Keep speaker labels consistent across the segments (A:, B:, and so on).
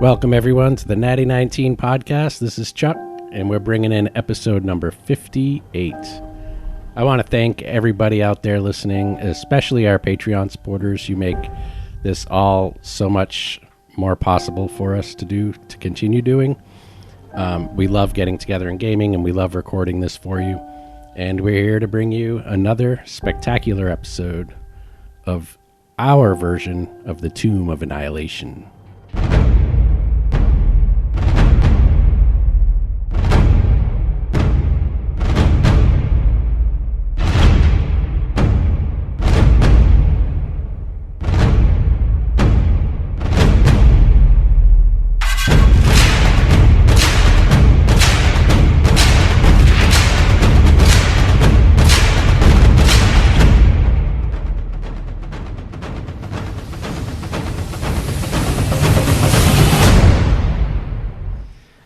A: Welcome, everyone, to the Natty 19 podcast. This is Chuck, and we're bringing in episode number 58. I want to thank everybody out there listening, especially our Patreon supporters. You make this all so much more possible for us to continue doing. We love getting together and gaming, and we love recording this for you. And we're here to bring you another spectacular episode of our version of the Tomb of Annihilation.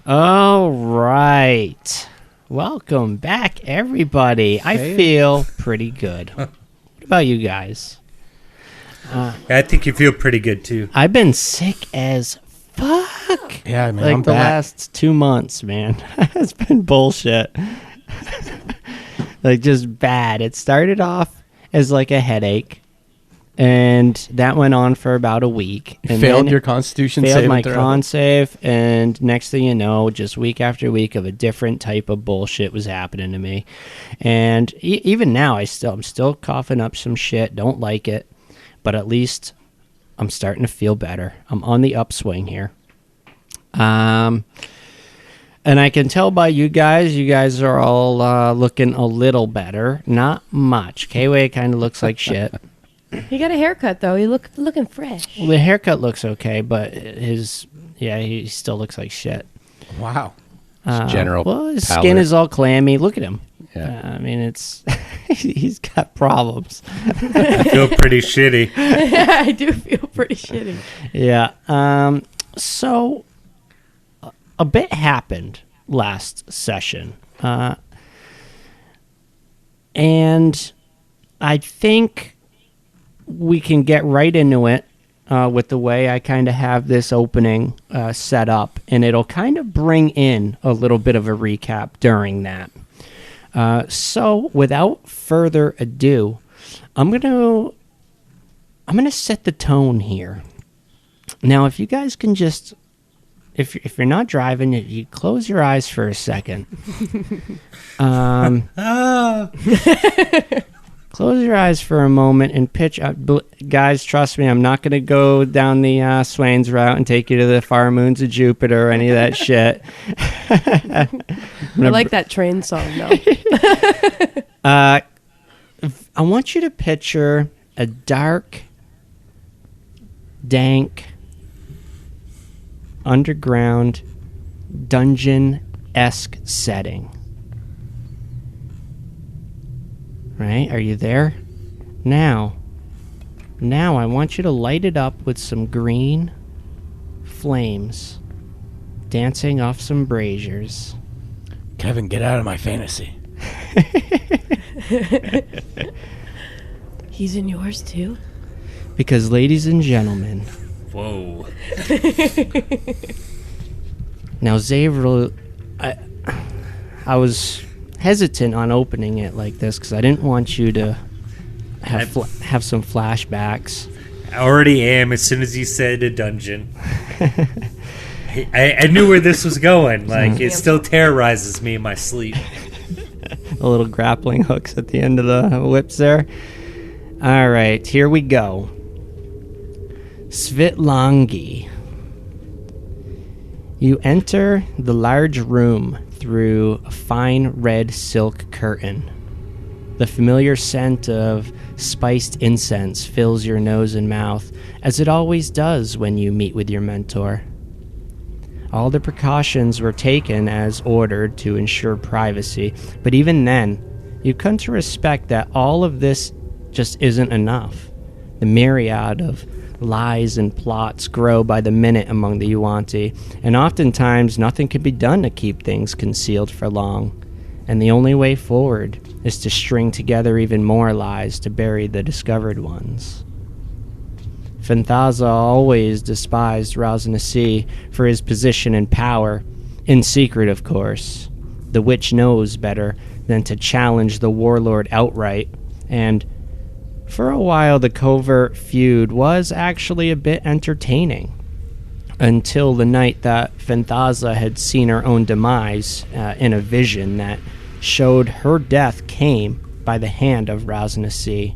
B: All right. Welcome back, everybody. I feel pretty good. What about you guys?
C: I think you feel pretty good, too.
B: I've been sick as fuck.
A: Yeah, man,
B: like
A: I'm
B: the
A: back.
B: last 2 months, man. It's been bullshit. Like, just bad. It started off as like a headache, and that went on for about a week. And
D: Failed your Constitution save.
B: Failed my con save, and next thing you know, just week after week of a different type of bullshit was happening to me. And even now, I'm still coughing up some shit. Don't like it, but at least I'm starting to feel better. I'm on the upswing here. And I can tell by you guys are all looking a little better. Not much. K-Way kind of looks like shit.
E: He got a haircut, though. He looking fresh.
B: Well, the haircut looks okay, but he still looks like shit.
D: Wow.
A: General
B: Well, his
A: pallor.
B: skin is all clammy. Look at him.
A: Yeah.
B: I mean, it's he's got problems.
C: I feel pretty shitty.
E: I do feel pretty shitty.
B: Yeah. So a bit happened last session, and I think we can get right into it with the way I kind of have this opening set up, and it'll kind of bring in a little bit of a recap during that. So without further ado, I'm gonna set the tone here. Now, if you guys can just, if you're not driving, you close your eyes for a second. Close your eyes for a moment and pitch. Guys, trust me, I'm not going to go down the Swains route and take you to the far moons of Jupiter or any of that shit.
E: I like that train song, though.
B: I want you to picture a dark, dank, underground, dungeon-esque setting. Right? Are you there? Now I want you to light it up with some green flames dancing off some braziers.
D: Kevin, get out of my fantasy.
E: He's in yours, too?
B: Because, ladies and gentlemen...
C: Whoa.
B: Now, Xavier, I was hesitant on opening it like this because I didn't want you to have some flashbacks.
C: I already am as soon as you said a dungeon. I knew where this was going. Like, it still terrorizes me in my sleep.
B: The little grappling hooks at the end of the whips there. All right, here we go. Svitlangi. You enter the large room through a fine red silk curtain. The familiar scent of spiced incense fills your nose and mouth, as it always does when you meet with your mentor. All the precautions were taken as ordered to ensure privacy, but even then, you come to respect that all of this just isn't enough. The myriad of lies and plots grow by the minute among the Yuan-ti, and oftentimes nothing can be done to keep things concealed for long, and the only way forward is to string together even more lies to bury the discovered ones. Fanthaza always despised Raznasi for his position and power, in secret, of course. The witch knows better than to challenge the warlord outright, and for a while the covert feud was actually a bit entertaining, until the night that Fanthaza had seen her own demise in a vision that showed her death came by the hand of Raznasi.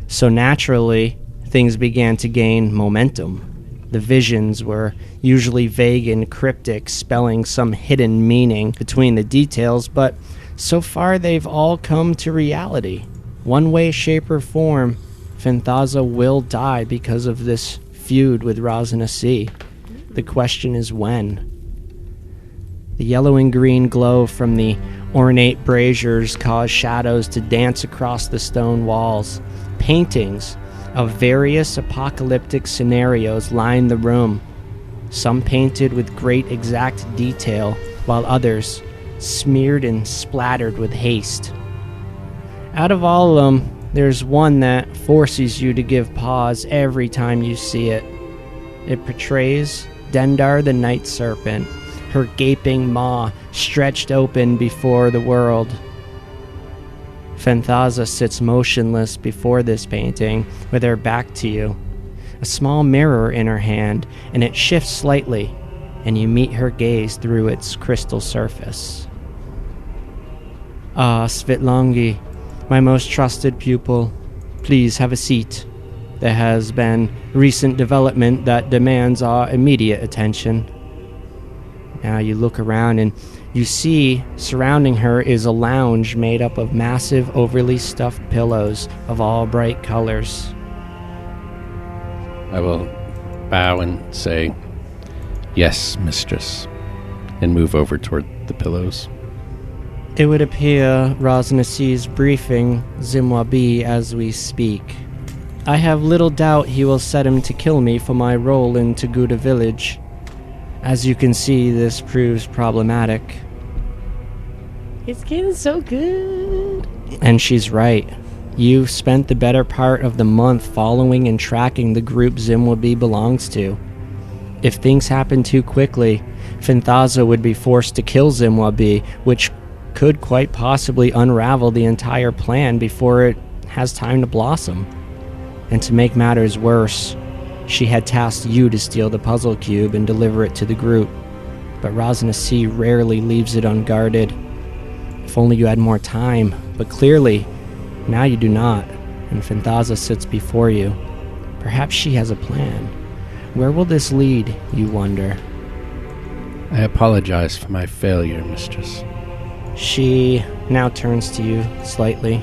B: So naturally, things began to gain momentum. The visions were usually vague and cryptic, spelling some hidden meaning between the details, but so far they've all come to reality. One way, shape, or form, Fanthaza will die because of this feud with Raznasi. The question is when. The yellow and green glow from the ornate braziers cause shadows to dance across the stone walls. Paintings of various apocalyptic scenarios line the room, some painted with great exact detail, while others smeared and splattered with haste. Out of all of them, there's one that forces you to give pause every time you see it. It portrays Dendar the Night Serpent, her gaping maw stretched open before the world. Fanthaza sits motionless before this painting, with her back to you, a small mirror in her hand, and it shifts slightly, and you meet her gaze through its crystal surface. Ah, Svitlangi, my most trusted pupil, please have a seat. There has been recent development that demands our immediate attention. Now you look around and you see surrounding her is a lounge made up of massive, overly stuffed pillows of all bright colors.
A: I will bow and say, "Yes, mistress," and move over toward the pillows.
B: It would appear Raznasi's briefing Zimwabi as we speak. I have little doubt he will set him to kill me for my role in Taguda village. As you can see, this proves problematic.
E: It's getting so good.
B: And she's right. You've spent the better part of the month following and tracking the group Zimwabi belongs to. If things happen too quickly, Fanthaza would be forced to kill Zimwabi, which could quite possibly unravel the entire plan before it has time to blossom. And to make matters worse, she had tasked you to steal the puzzle cube and deliver it to the group, but Raznasi rarely leaves it unguarded. If only you had more time, but clearly, now you do not, and Fanthaza sits before you. Perhaps she has a plan. Where will this lead, you wonder?
A: I apologize for my failure, mistress.
B: She now turns to you slightly.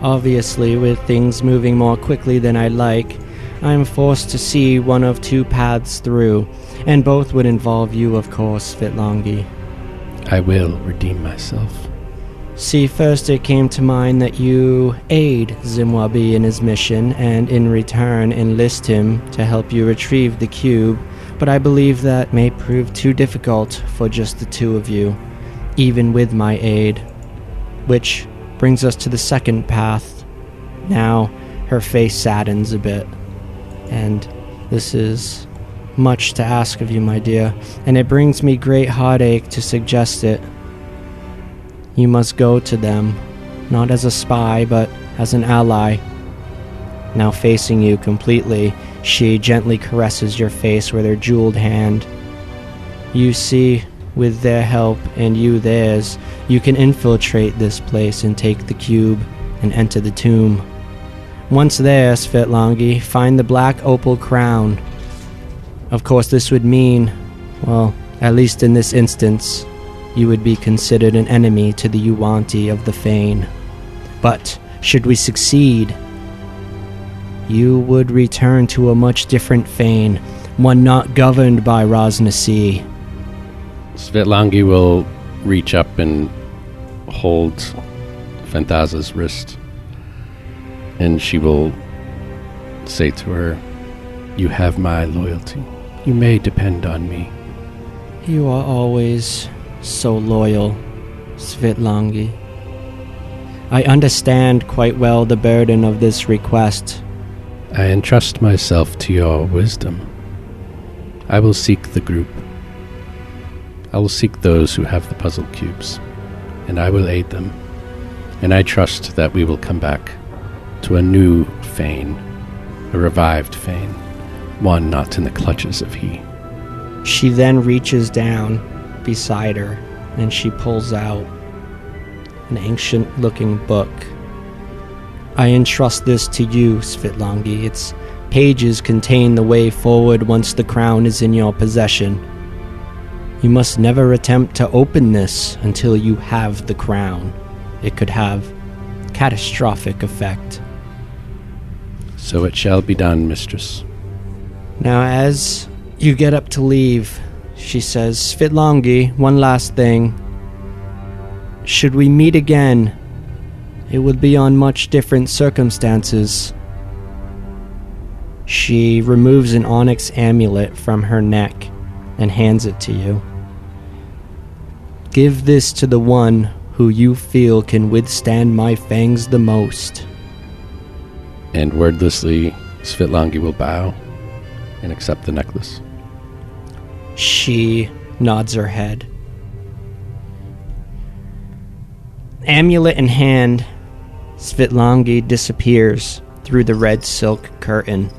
B: Obviously, with things moving more quickly than I'd like, I am forced to see one of two paths through, and both would involve you, of course, Svitlangi.
A: I will redeem myself.
B: See, first it came to mind that you aid Zimwabi in his mission, and in return enlist him to help you retrieve the cube, but I believe that may prove too difficult for just the two of you, even with my aid. Which brings us to the second path. Now, her face saddens a bit. And this is much to ask of you, my dear, and it brings me great heartache to suggest it. You must go to them, not as a spy, but as an ally. Now facing you completely, she gently caresses your face with her jeweled hand. You see, with their help and you theirs, you can infiltrate this place and take the cube and enter the tomb. Once there, Svitlangi, find the black opal crown. Of course, this would mean, well, at least in this instance, you would be considered an enemy to the Yuan-ti of the Fane. But, should we succeed, you would return to a much different Fane, one not governed by Raznasi.
A: Svitlangi will reach up and hold Fanthaza's wrist, and she will say to her, "You have my loyalty. You may depend on me."
B: You are always so loyal, Svitlangi. I understand quite well the burden of this request,
A: I entrust myself to your wisdom. I will seek the group. I will seek those who have the puzzle cubes, and I will aid them. And I trust that we will come back to a new Fane, a revived Fane, one not in the clutches of he.
B: She then reaches down beside her, and she pulls out an ancient-looking book. I entrust this to you, Svitlangi. Its pages contain the way forward once the crown is in your possession. You must never attempt to open this until you have the crown. It could have catastrophic effect.
A: So it shall be done, mistress.
B: Now, as you get up to leave, she says, Svitlangi, one last thing. Should we meet again, it would be on much different circumstances. She removes an onyx amulet from her neck and hands it to you. Give this to the one who you feel can withstand my fangs the most.
A: And wordlessly, Svitlangi will bow and accept the necklace.
B: She nods her head. Amulet in hand, Svitlangi disappears through the red silk curtain.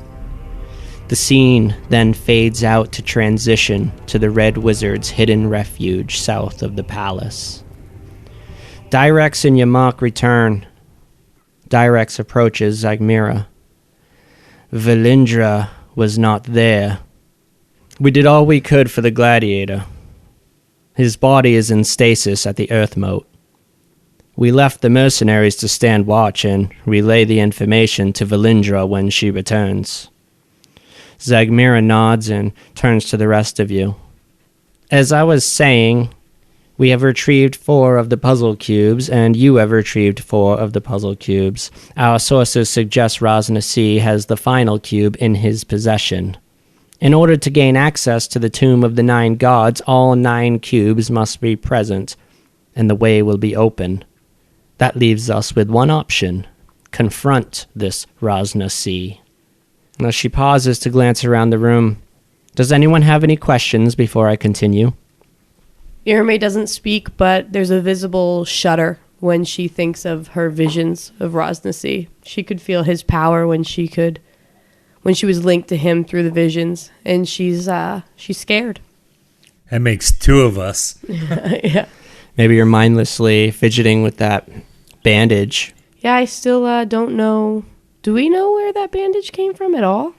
B: The scene then fades out to transition to the Red Wizard's hidden refuge south of the palace. Dyrex and Yamak return. Dyrex approaches Zagmira. Valindra was not there. We did all we could for the gladiator. His body is in stasis at the Earth Moat. We left the mercenaries to stand watch and relay the information to Valindra when she returns. Zagmira nods and turns to the rest of you. As I was saying, we have retrieved 4 of the puzzle cubes, and you have retrieved 4 of the puzzle cubes. Our sources suggest Raznasi has the final cube in his possession. In order to gain access to the Tomb of the 9 Gods, all 9 cubes must be present, and the way will be open. That leaves us with one option: confront this Raznasi. Now she pauses to glance around the room. Does anyone have any questions before I continue?
E: Irme doesn't speak, but there's a visible shudder when she thinks of her visions of Raznasi. She could feel his power when she was linked to him through the visions, and she's scared.
C: That makes 2 of us.
E: Yeah.
B: Maybe you're mindlessly fidgeting with that bandage.
E: Yeah, I still don't know. Do we know where that bandage came from at all?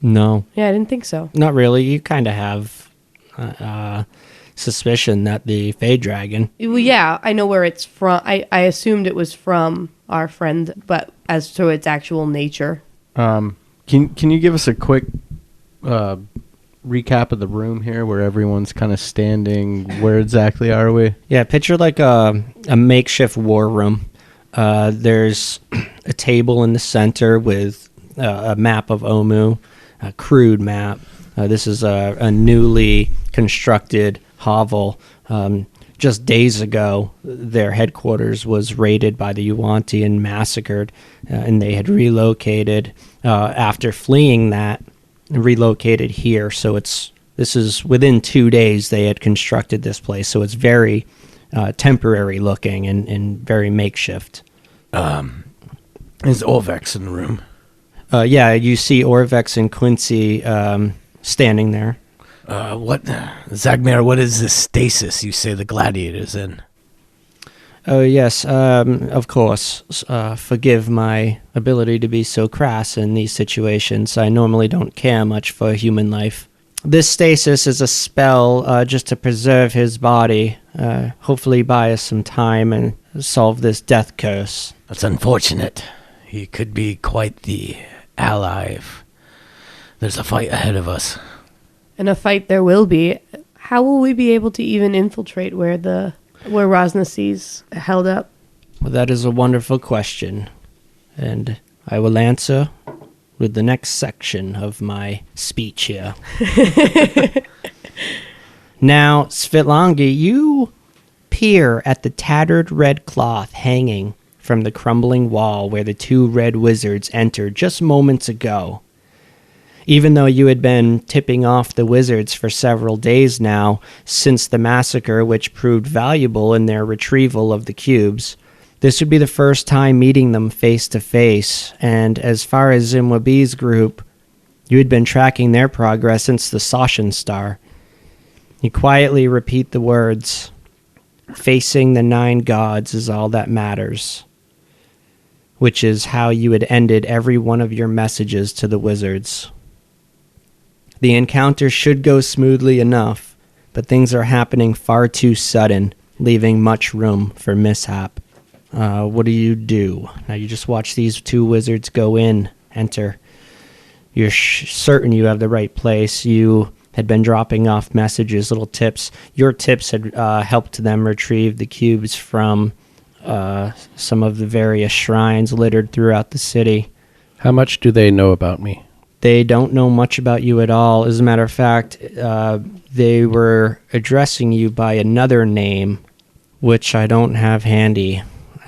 B: No.
E: Yeah, I didn't think so.
B: Not really. You kind of have suspicion that the Fey Dragon...
E: Well, yeah, I know where it's from. I assumed it was from our friend, but as to its actual nature.
D: Can you give us a quick recap of the room here, where everyone's kind of standing? Where exactly are we?
B: Yeah, picture like a makeshift war room. There's a table in the center with a map of Omu, a crude map. This is a newly constructed hovel. Just days ago, their headquarters was raided by the Yuan-ti and massacred, and they had relocated after fleeing that, relocated here. So this is within 2 days they had constructed this place. So it's very temporary looking and very makeshift.
D: Is Orvex in the room?
B: Yeah, you see Orvex and Quincy standing there.
D: Zagmir, what is this stasis you say the gladiator's in?
B: Oh, yes, of course. Forgive my ability to be so crass in these situations. I normally don't care much for human life. This stasis is a spell just to preserve his body, hopefully buy us some time and solve this death curse.
D: That's unfortunate. He could be quite the ally if there's a fight ahead of us.
E: And a fight there will be. How will we be able to even infiltrate where Raznasi's held up?
B: Well, that is a wonderful question, and I will answer with the next section of my speech here. Now, Svitlangi, you peer at the tattered red cloth hanging from the crumbling wall where the two red wizards entered just moments ago. Even though you had been tipping off the wizards for several days now, since the massacre which proved valuable in their retrieval of the cubes, this would be the first time meeting them face to face, and as far as Zimwabi's group, you had been tracking their progress since the Sashin Star. You quietly repeat the words, "Facing the 9 gods is all that matters," which is how you had ended every one of your messages to the wizards. The encounter should go smoothly enough, but things are happening far too sudden, leaving much room for mishap. What do you do? Now you just watch these two wizards go in, enter. You're certain you have the right place. You had been dropping off messages, little tips. Your tips had helped them retrieve the cubes from some of the various shrines littered throughout the city.
A: How much do they know about me?
B: They don't know much about you at all. As a matter of fact, they were addressing you by another name, which I don't have handy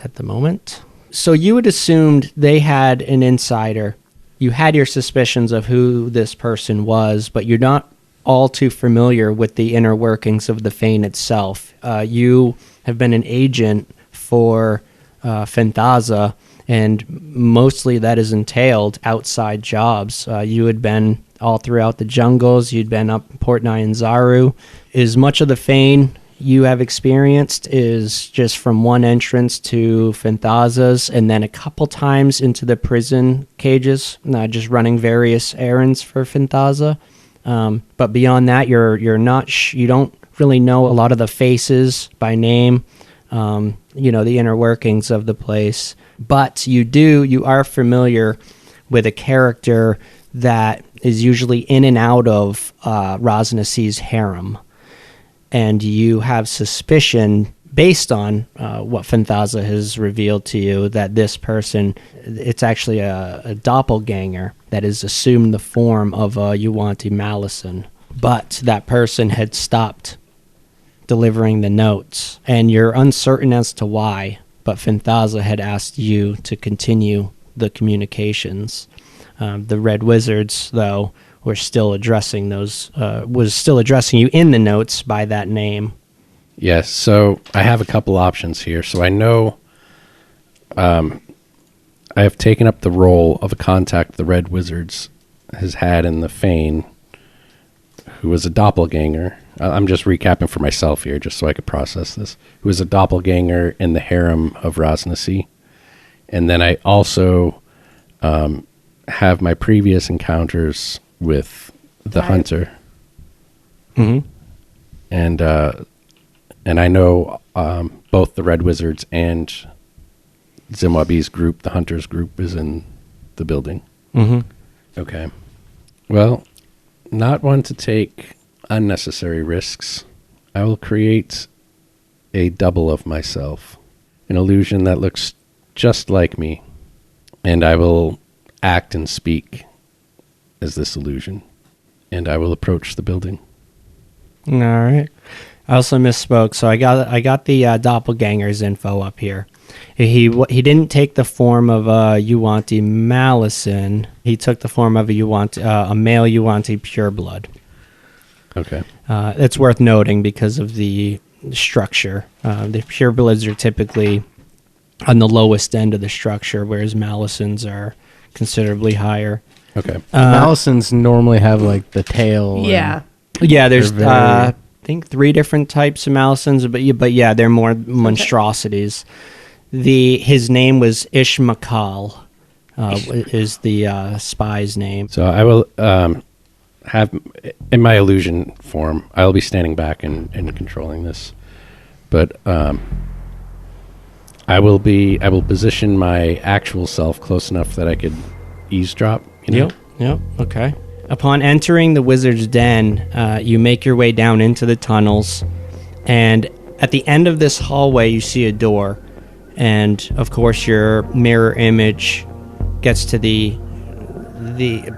B: at the moment. So you had assumed they had an insider. You had your suspicions of who this person was, but you're not all too familiar with the inner workings of the Fane itself. You have been an agent for Fanthaza, and mostly that is entailed outside jobs. You had been all throughout the jungles. You'd been up Port Nyanzaru. As much of the Fane you have experienced is just from one entrance to Fanthaza's, and then a couple times into the prison cages, just running various errands for Fanthaza. But beyond that, you're not you don't really know a lot of the faces by name. The inner workings of the place. But you are familiar with a character that is usually in and out of Rosnasi's harem. And you have suspicion, based on what Fanthaza has revealed to you, that this person, it's actually a doppelganger that has assumed the form of Yuan-ti Malison. But that person had stopped delivering the notes, and you're uncertain as to why, but Fanthaza had asked you to continue the communications. The Red Wizards, though, were still addressing you in the notes by that name.
A: Yes, so I have a couple options here. So I know I have taken up the role of a contact the Red Wizards has had in the Fane, who was a doppelganger. I'm just recapping for myself here, just so I could process this. Who was a doppelganger in the harem of Rosnasi. And then I also have my previous encounters with the hunter.
B: Mm-hmm.
A: And I know both the Red Wizards and Zimwabi's group, the Hunters group, is in the building.
B: Mm-hmm.
A: Okay. Well, not one to take unnecessary risks. I will create a double of myself, an illusion that looks just like me, and I will act and speak as this illusion, and I will approach the building.
B: All right. I also misspoke, so I got the doppelganger's info up here. He didn't take the form of Yuan-ti Malison. He took the form of a male Yuan-ti pureblood.
A: Okay.
B: It's worth noting because of the structure. The purebloods are typically on the lowest end of the structure, whereas Malisons are considerably higher.
A: Okay.
D: Malisons normally have like the tail.
E: Yeah.
B: Yeah, there's I think 3 different types of Malisons, but yeah, they're more monstrosities. His name was Ishmakal, is the spy's name.
A: So I will have, in my illusion form, I'll be standing back and controlling this. But I will position my actual self close enough that I could eavesdrop.
B: Yep, okay. Upon entering the wizard's den, you make your way down into the tunnels, and at the end of this hallway you see a door, and of course your mirror image gets to the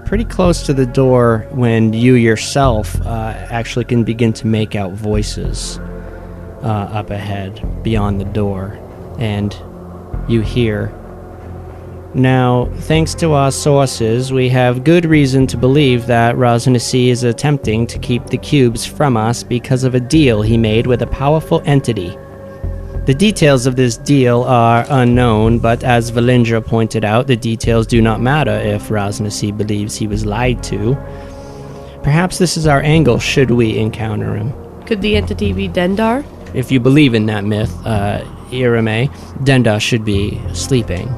B: pretty close to the door when you yourself actually can begin to make out voices up ahead beyond the door, and you hear. Now, thanks to our sources, we have good reason to believe that Rosnasi is attempting to keep the cubes from us because of a deal he made with a powerful entity. The details of this deal are unknown, but as Valindra pointed out, the details do not matter if Rosnasi believes he was lied to. Perhaps this is our angle should we encounter him.
E: Could the entity be Dendar?
B: If you believe in that myth, Irame, Denda should be sleeping.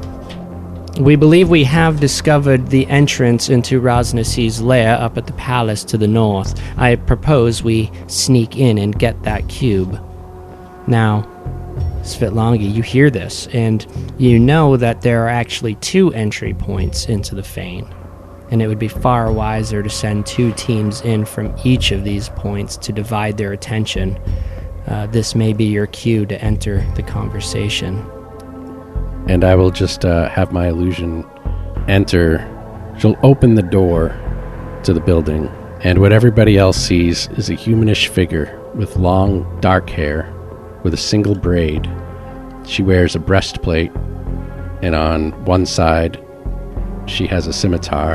B: We believe we have discovered the entrance into Rosnasi's lair up at the palace to the north. I propose we sneak in and get that cube. Now, Svitlangi, you hear this, and you know that there are actually 2 entry points into the Fane, and it would be far wiser to send 2 teams in from each of these points to divide their attention. This may be your cue to enter the conversation.
A: And I will just have my illusion enter. She'll open the door to the building, and what everybody else sees is a humanish figure with long, dark hair, with a single braid. She wears a breastplate, and on one side, she has a scimitar,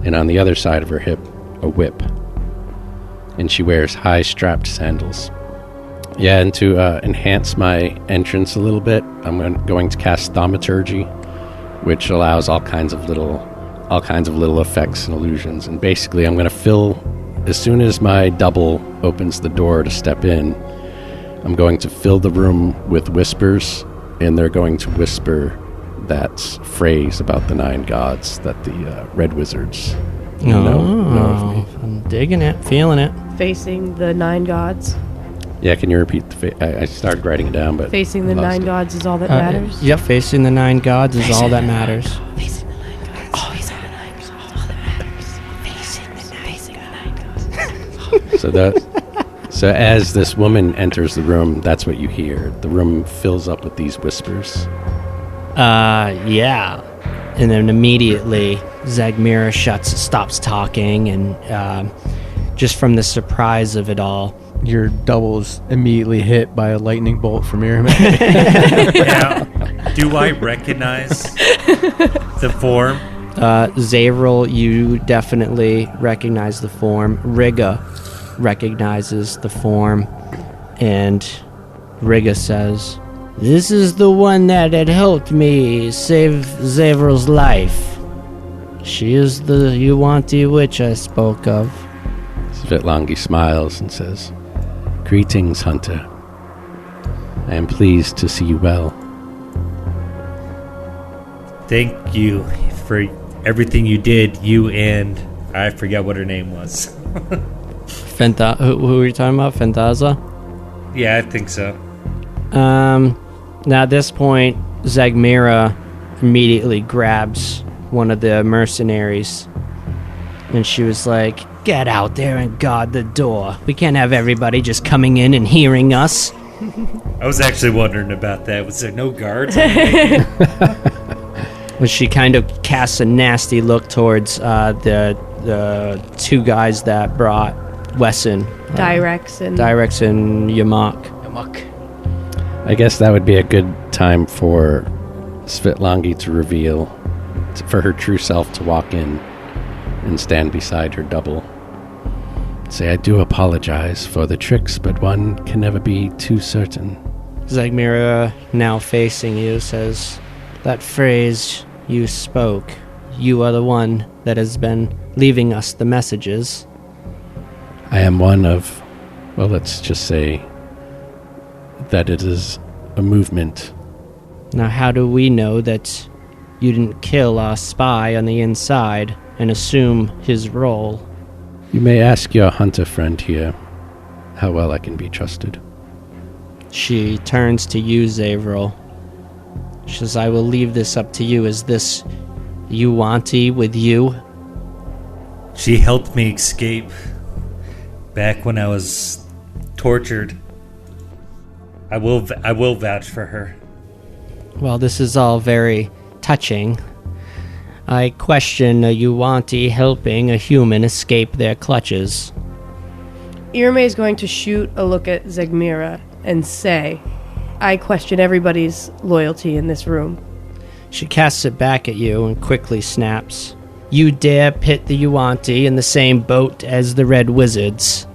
A: and on the other side of her hip, a whip. And she wears high-strapped sandals. Yeah, and to enhance my entrance a little bit, I'm going to cast Thaumaturgy, which allows all kinds of little effects and illusions. And basically, I'm going to fill, as soon as my double opens the door to step in, I'm going to fill the room with whispers, and they're going to whisper that phrase about the 9 gods that the red wizards know of me.
B: I'm digging it, feeling it.
E: Facing the 9 gods.
A: Yeah, can you repeat I started writing it down, but
E: Facing the 9 gods is all that matters.
B: Yep, facing the 9 gods is all that matters.
E: Facing the 9 gods. Facing the 9 gods is all that matters. Facing the 9 gods.
A: So as this woman enters the room, that's what you hear. The room fills up with these whispers.
B: Yeah. And then immediately, Zagmira stops talking, and just from the surprise of it all,
F: your double is immediately hit by a lightning bolt from Irame.
C: Yeah. Do I recognize the form?
B: Zavril, you definitely recognize the form. Riga recognizes the form, and Riga says, "This is the one that had helped me save Zavril's life. She is the Yuan-ti witch I spoke of."
A: Svitlangi smiles and says, "Greetings, Hunter. I am pleased to see you well."
C: Thank you for everything you did, you and I forget what her name was.
B: Who are you talking about? Fentaza?
C: Yeah, I think so.
B: Now at this point, Zagmira immediately grabs one of the mercenaries, and she was like, "Get out there and guard the door. We can't have everybody just coming in and hearing us."
C: I was actually wondering about that. Was there no guards?
B: But she kind of casts a nasty look towards the 2 guys that brought Wesson.
E: Dyrex and
B: Yamak.
A: I guess that would be a good time for Svitlangi to reveal, for her true self to walk in and stand beside her double. Say, "I do apologize for the tricks, but one can never be too certain."
B: Zagmira, now facing you, says, "That phrase you spoke, you are the one that has been leaving us the messages."
A: I am one of, well, let's just say that it is a movement.
B: Now how do we know that you didn't kill our spy on the inside and assume his role?
A: You may ask your hunter friend here how well I can be trusted.
B: She turns to you, Zavril. She says, "I will leave this up to you. Is this Yuan-ti with you?"
C: She helped me escape back when I was tortured. I will vouch for her.
B: Well, this is all very touching. I question a Yuan-ti helping a human escape their clutches.
E: Irame is going to shoot a look at Zagmira and say, I question everybody's loyalty in this room.
B: She casts it back at you and quickly snaps. You dare pit the Yuan-ti in the same boat as the Red Wizards.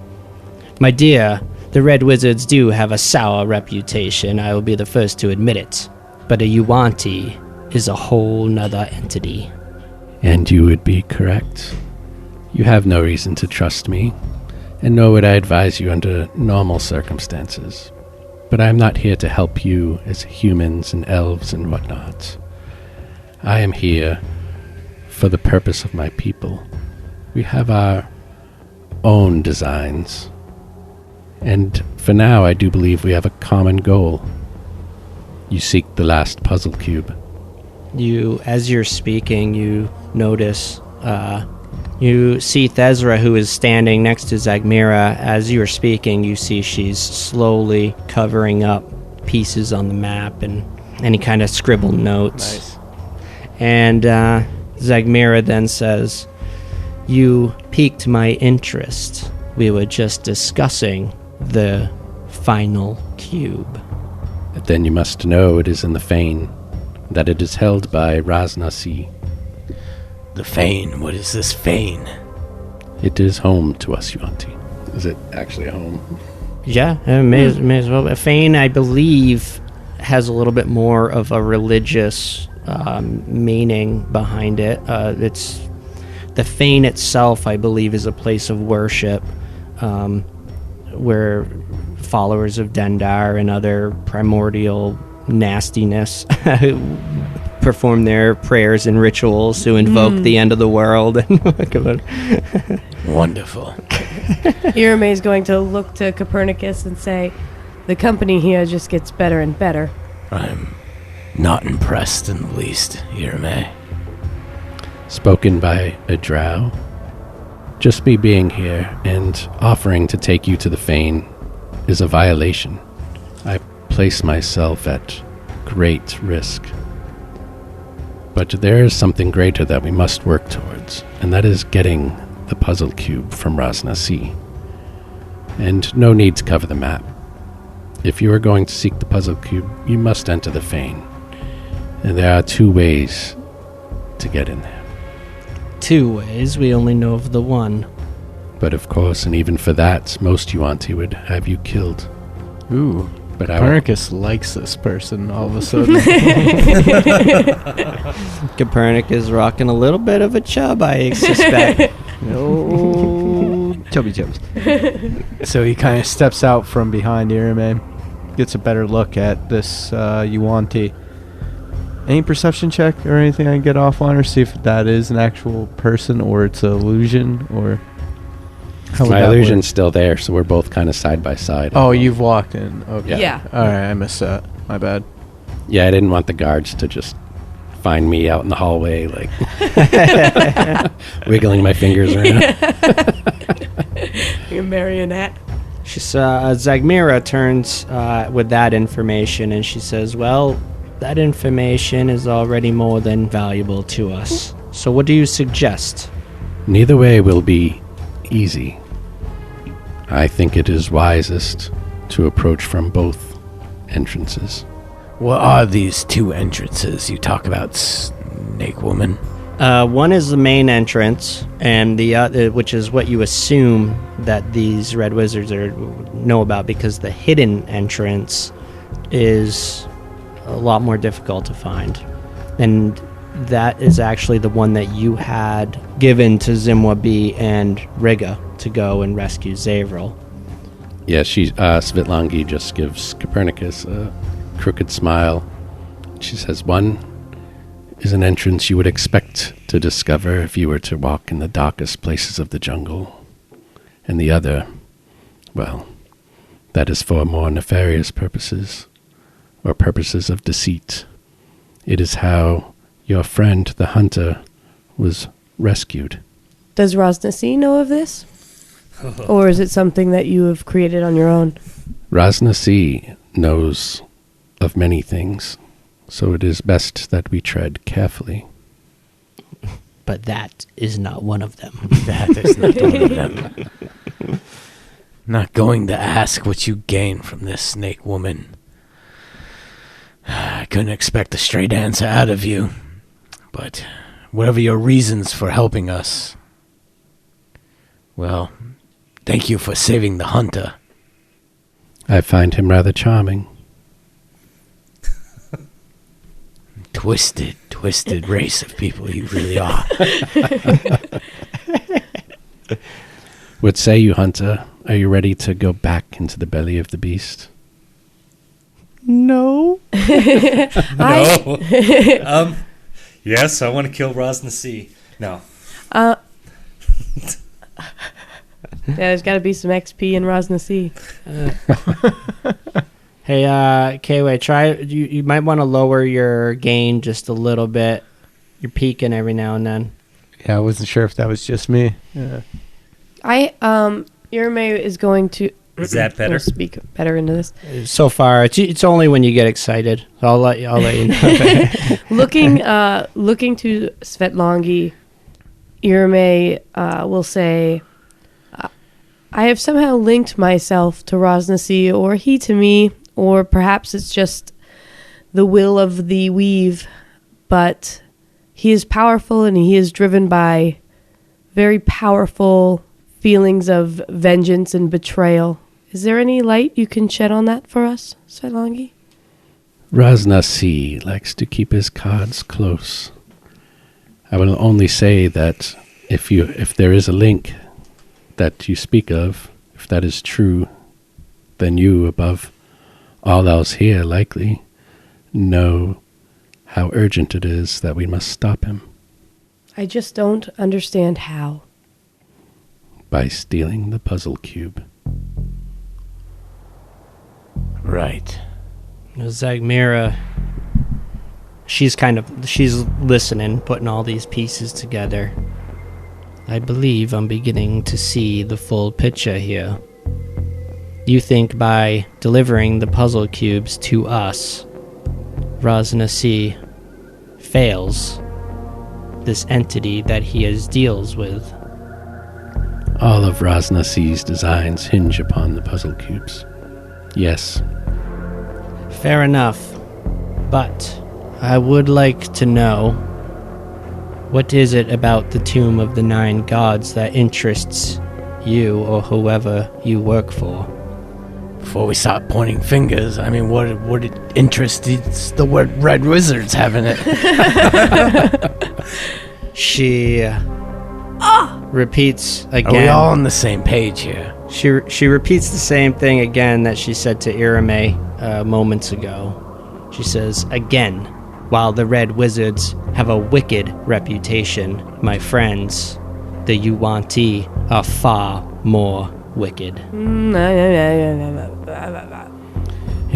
B: My dear, the Red Wizards do have a sour reputation, I will be the first to admit it. But a Yuan-ti is a whole nother entity.
A: And you would be correct. You have no reason to trust me, and nor would I advise you under normal circumstances. But I am not here to help you as humans and elves and whatnot. I am here for the purpose of my people. We have our own designs. And for now, I do believe we have a common goal. You seek the last puzzle cube.
B: As you're speaking, you notice, you see Thezra, who is standing next to Zagmira. As you're speaking, you see she's slowly covering up pieces on the map and any kind of scribbled notes.
F: Nice.
B: And Zagmira then says, you piqued my interest. We were just discussing the final cube.
A: Then you must know it is in the Fane, that it is held by Raznasi.
D: The Fane. What is this Fane?
A: It is home to us, Yuan-ti. Is it actually a home?
B: Yeah, it may as well. Fane, I believe, has a little bit more of a religious meaning behind it. It's the Fane itself, I believe, is a place of worship where followers of Dendar and other primordial nastiness perform their prayers and rituals to invoke the end of the world.
D: Wonderful.
E: Irame is going to look to Copernicus and say, the company here just gets better and better.
D: I'm not impressed in the least, Irame.
A: Spoken by a drow. Just me being here and offering to take you to the Fane is a violation. I place myself at great risk. But there is something greater that we must work towards, and that is getting the puzzle cube from Raznasi. And no need to cover the map. If you are going to seek the puzzle cube, you must enter the Fane. And there are 2 ways to get in there.
B: 2 ways, we only know of the one.
A: But of course, and even for that, most Yuan-ti would have you killed.
F: Ooh.
A: But I
F: Copernicus likes this person all of a sudden.
B: Copernicus is rocking a little bit of a chub, I suspect.
F: Oh, chubby chubs. So he kind of steps out from behind Irame, gets a better look at this Yuan-ti. Any perception check or anything I can get off on, or see if that is an actual person or it's an illusion, or how would
A: my
F: that
A: illusion's
F: work?
A: still there, so we're both kind of side by side.
F: Oh, you've walked in. Okay.
E: Yeah.
F: All right, I missed that. My bad.
A: Yeah, I didn't want the guards to just find me out in the hallway, like wiggling my fingers around.
E: You're a marionette.
B: Zagmira turns with that information and she says, well, that information is already more than valuable to us. So what do you suggest?
A: Neither way will be easy. I think it is wisest to approach from both entrances.
D: What are these 2 entrances you talk about, Snake Woman?
B: One is the main entrance, and the other, which is what you assume that these Red Wizards know about, because the hidden entrance is a lot more difficult to find. And that is actually the one that you had given to Zimwabi and Riga to go and rescue Zavril.
A: Yeah, Svitlangi just gives Copernicus a crooked smile. She says, one is an entrance you would expect to discover if you were to walk in the darkest places of the jungle. And the other, well, that is for more nefarious purposes, or purposes of deceit. It is how your friend, the hunter, was rescued.
E: Does Raznasi know of this? Or is it something that you have created on your own?
A: Raznasi knows of many things, so it is best that we tread carefully.
B: But that is not one of them.
D: That is not one of them. Not going to ask what you gain from this Snake Woman. couldn't expect a straight answer out of you. But whatever your reasons for helping us, well, thank you for saving the hunter.
A: I find him rather charming.
D: Twisted race of people you really are.
A: What say you, Hunter? Are you ready to go back into the belly of the beast?
F: No.
C: No. Yes, I want to kill Rosna. No.
E: Yeah, there's got to be some XP in Rosna.
B: Hey, Kway, try. You might want to lower your gain just a little bit. You're peaking every now and then.
F: Yeah, I wasn't sure if that was just me. Yeah.
E: Irme is going to.
C: Is that better?
E: Speak better into this.
B: So far, it's only when you get excited. So I'll let you know.
E: looking to Svetlongi, Irme will say, I have somehow linked myself to Rosna, or he to me, or perhaps it's just the will of the weave, but he is powerful and he is driven by very powerful feelings of vengeance and betrayal. Is there any light you can shed on that for us, Svetlongi?
A: Rosna likes to keep his cards close. I will only say that if there is a link that you speak of, if that is true, then you, above all else here, likely know how urgent it is that we must stop him.
E: I just don't understand how.
A: By stealing the puzzle cube.
D: Right.
B: Zagmira, she's listening, putting all these pieces together. I believe I'm beginning to see the full picture here. You think by delivering the puzzle cubes to us, Rosna fails this entity that he deals with.
A: All of Rosna designs hinge upon the puzzle cubes. Yes.
B: Fair enough. But I would like to know, what is it about the Tomb of the Nine Gods that interests you or whoever you work for?
D: Before we start pointing fingers, I mean, what interest is the word Red Wizards have in it?
B: She repeats again.
D: Are we all on the same page here?
B: She repeats the same thing again that she said to Irme moments ago. She says, again, while the Red Wizards have a wicked reputation, my friends, the Yuan-ti are far more wicked.
A: And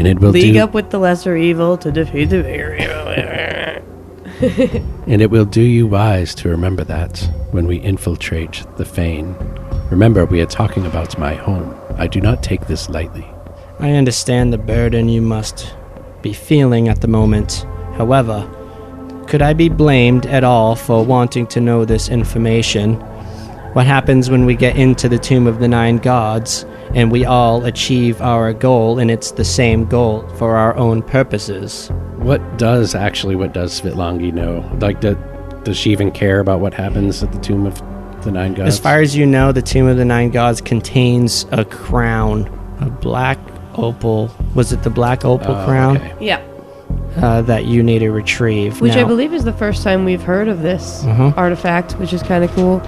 A: it will
E: League up with the lesser evil to defeat the bigger evil.
A: And it will do you wise to remember that when we infiltrate the Fane. Remember, we are talking about my home. I do not take this lightly.
B: I understand the burden you must be feeling at the moment. However, could I be blamed at all for wanting to know this information? What happens when we get into the Tomb of the Nine Gods and we all achieve our goal and it's the same goal for our own purposes?
A: What does Svetlongi know? Like, does she even care about what happens at the Tomb of the Nine Gods?
B: As far as you know, the Tomb of the Nine Gods contains a crown, a black opal. Was it the black opal crown?
A: Okay.
E: Yeah.
B: That you need to retrieve.
E: Which
B: now,
E: I believe is the first time we've heard of this artifact, which is kind of cool.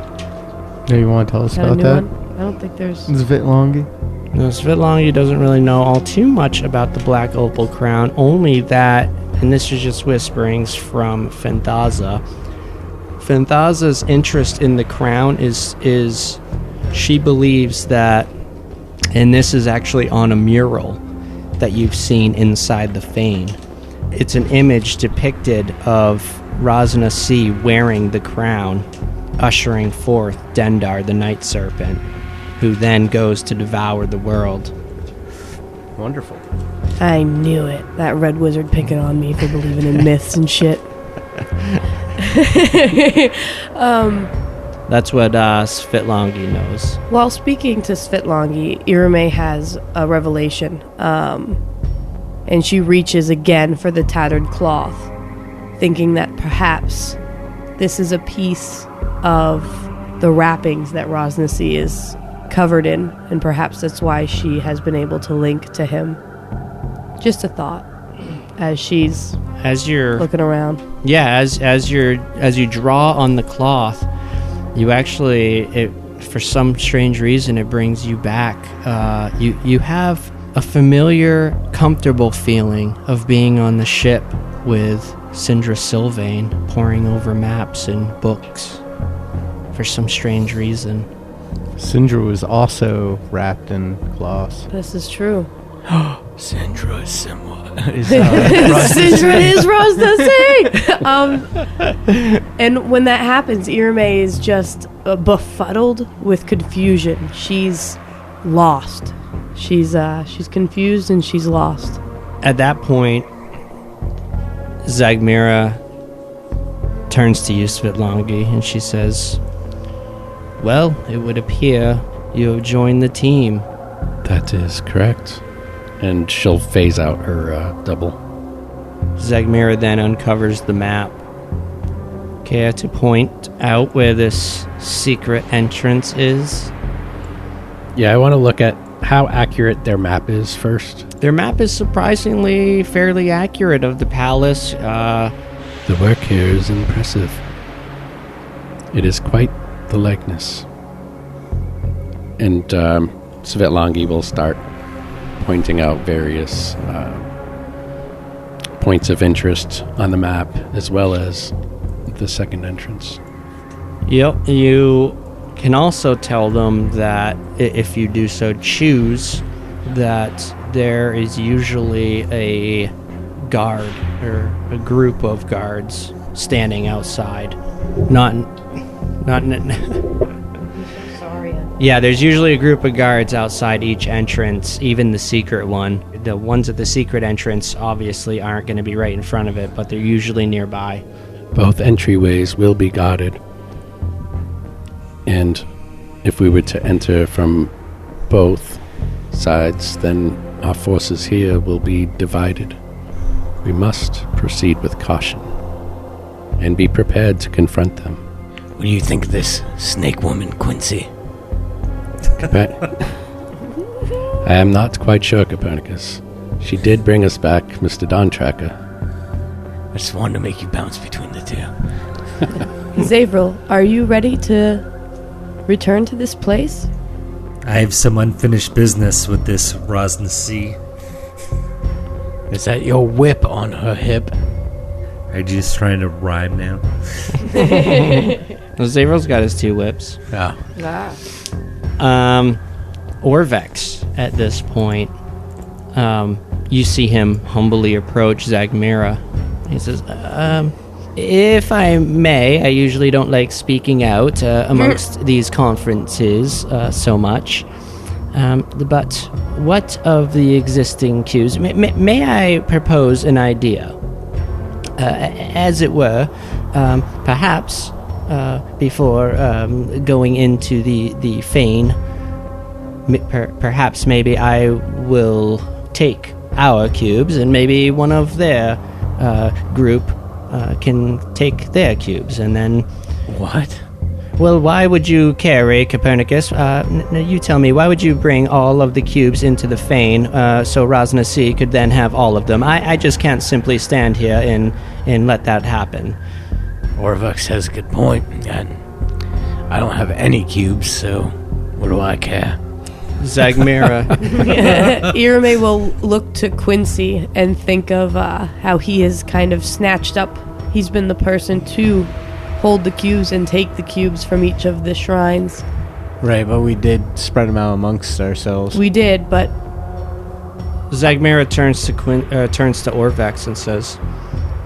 F: Yeah, you want to tell us
E: Kinda
F: about
E: new
F: that?
E: one. I don't think there's...
F: Zvitlongi?
B: No, Svetlongi doesn't really know all too much about the black opal crown, only that, and this is just whisperings from Fenthaza. Fenthaza's interest in the crown is she believes that, and this is actually on a mural that you've seen inside the Fane. It's an image depicted of Rosna wearing the crown, ushering forth Dendar, the Night Serpent, who then goes to devour the world.
F: Wonderful.
E: I knew it. That red wizard picking on me for believing in myths and shit.
B: That's what Svetlongi knows.
E: While speaking to Svetlongi, Irme has a revelation. and she reaches again for the tattered cloth, thinking that perhaps this is a piece of the wrappings that Rosnacy is covered in, and perhaps that's why she has been able to link to him. Just a thought as she's looking around.
B: Yeah, as you draw on the cloth, you actually, for some strange reason, it brings you back. You have a familiar, comfortable feeling of being on the ship with Sindra Sylvain poring over maps and books for some strange reason.
F: Sindra was also wrapped in cloths.
E: This is true.
D: Sindra is somewhat.
E: Sindra is Rosnacy! And when that happens, Irme is just befuddled with confusion. She's lost. She's confused and she's lost.
B: At that point, Zagmira turns to you, Svitlangi, and she says, "Well, it would appear you have joined the team."
A: That is correct. And she'll phase out her double.
B: Zagmira then uncovers the map. Care to point out where this secret entrance is?
A: Yeah, I want to look at how accurate their map is first.
B: Their map is surprisingly fairly accurate of the palace.
A: The work here is impressive. It is quite the likeness. And Svitlangi will start pointing out various points of interest on the map, as well as the second entrance.
B: Yep, you can also tell them that if you do so choose, that there is usually a guard or a group of guards standing outside.
E: Sorry.
B: Yeah, there's usually a group of guards outside each entrance, even the secret one. The ones at the secret entrance obviously aren't going to be right in front of it, but they're usually nearby.
A: Both entryways will be guarded. And if we were to enter from both sides, then our forces here will be divided. We must proceed with caution and be prepared to confront them.
D: What do you think of this snake woman, Quincy?
A: I am not quite sure, Copernicus. She did bring us back Mr. Dawntracker.
D: I just wanted to make you bounce between the two.
E: Zavril, are you ready to return to this place?
C: I have some unfinished business with this Rosnacy.
D: Is that your whip on her hip?
C: Are you just trying to rhyme now?
B: Well, Zavril's got his two whips.
D: Yeah.
B: Orvex, at this point, you see him humbly approach Zagmira. He says, if I may, I usually don't like speaking out amongst these conferences so much. But what of the existing queues? May I propose an idea? As it were, perhaps before going into the Fane, perhaps maybe I will take our cubes and maybe one of their group can take their cubes, and then...
D: What?
B: Well, why would you carry, Copernicus? You tell me, why would you bring all of the cubes into the Fane so Rosnacy could then have all of them? I just can't simply stand here and let that happen.
D: Orvex has a good point, and I don't have any cubes, so what do I care?
B: Zagmira.
E: Irme will look to Quincy and think of how he has kind of snatched up. He's been the person to hold the cubes and take the cubes from each of the shrines.
F: Right, but we did spread them out amongst ourselves.
E: We did, but...
B: Zagmira turns to Orvex and says,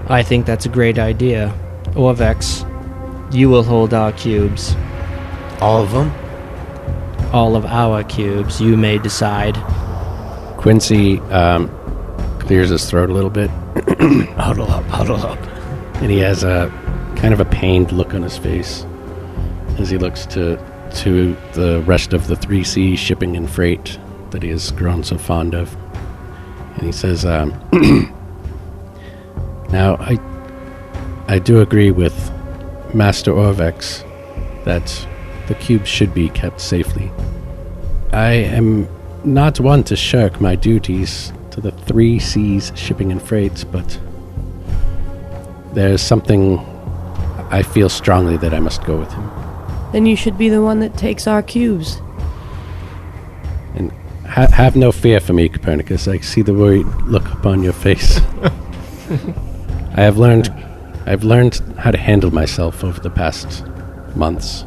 B: I think that's a great idea. Orvex, you will hold our cubes.
D: All of them?
B: All of our cubes, you may decide.
A: Quincy clears his throat a little bit.
D: Huddle up.
A: And he has a kind of a pained look on his face as he looks to the rest of the 3C shipping and freight that he has grown so fond of. And he says, now, I do agree with Master Orvex that the cubes should be kept safely. I am not one to shirk my duties to the 3 seas shipping and freights, but there's something I feel strongly that I must go with him.
E: Then you should be the one that takes our cubes.
A: And have no fear for me, Copernicus. I see the worried look upon your face. I've learned how to handle myself over the past months.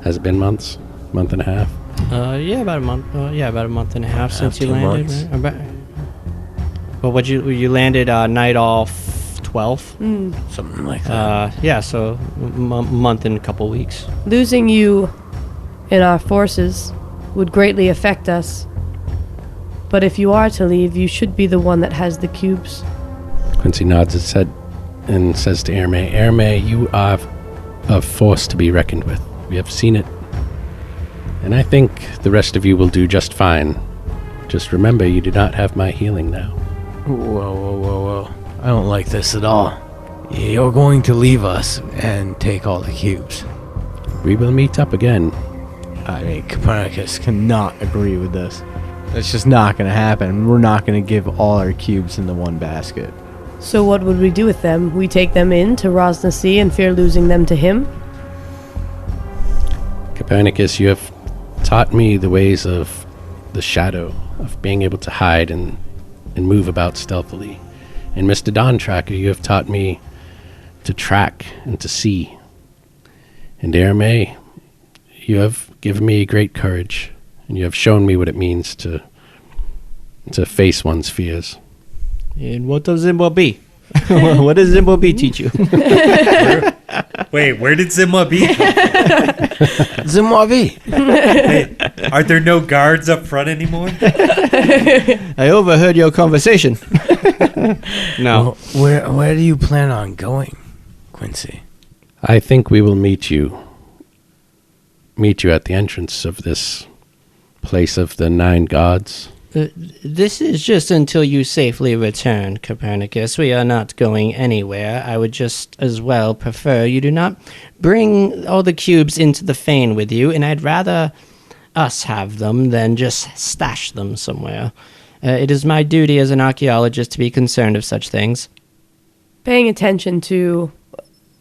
A: Has it been months? Month and a half?
B: Yeah, about a month. About a month and a half since you
D: 2
B: landed.
D: months.
B: Right? Well, you landed night off 12th.
D: Something like that.
B: Yeah, so month and a couple weeks.
E: Losing you in our forces would greatly affect us. But if you are to leave, you should be the one that has the cubes.
A: Quincy nods his head and says to Erme, Erme, you are a force to be reckoned with. We have seen it. And I think the rest of you will do just fine. Just remember, you do not have my healing now.
D: Whoa. I don't like this at all. You're going to leave us and take all the cubes.
A: We will meet up again.
F: I mean, Copernicus cannot agree with this. It's just not going to happen. We're not going to give all our cubes into one basket.
E: So what would we do with them? We take them in to Rosna Sea and fear losing them to him?
A: Copernicus, you have taught me the ways of the shadow, of being able to hide and move about stealthily. And Mr. Dawn Tracker, you have taught me to track and to see. And Erme, you have given me great courage, and you have shown me what it means to face one's fears.
B: And what does Zimbo be? What does Zimbo B teach you?
C: Wait, where did Zimwa be?
D: Zimbabwe.
C: Hey, are there no guards up front anymore?
B: I overheard your conversation. No.
D: Well, where do you plan on going, Quincy?
A: I think we will meet you at the entrance of this place of the 9 gods.
B: This is just until you safely return, Copernicus. We are not going anywhere. I would just as well prefer you do not bring all the cubes into the Fane with you, and I'd rather us have them than just stash them somewhere. It is my duty as an archaeologist to be concerned of such things.
E: Paying attention to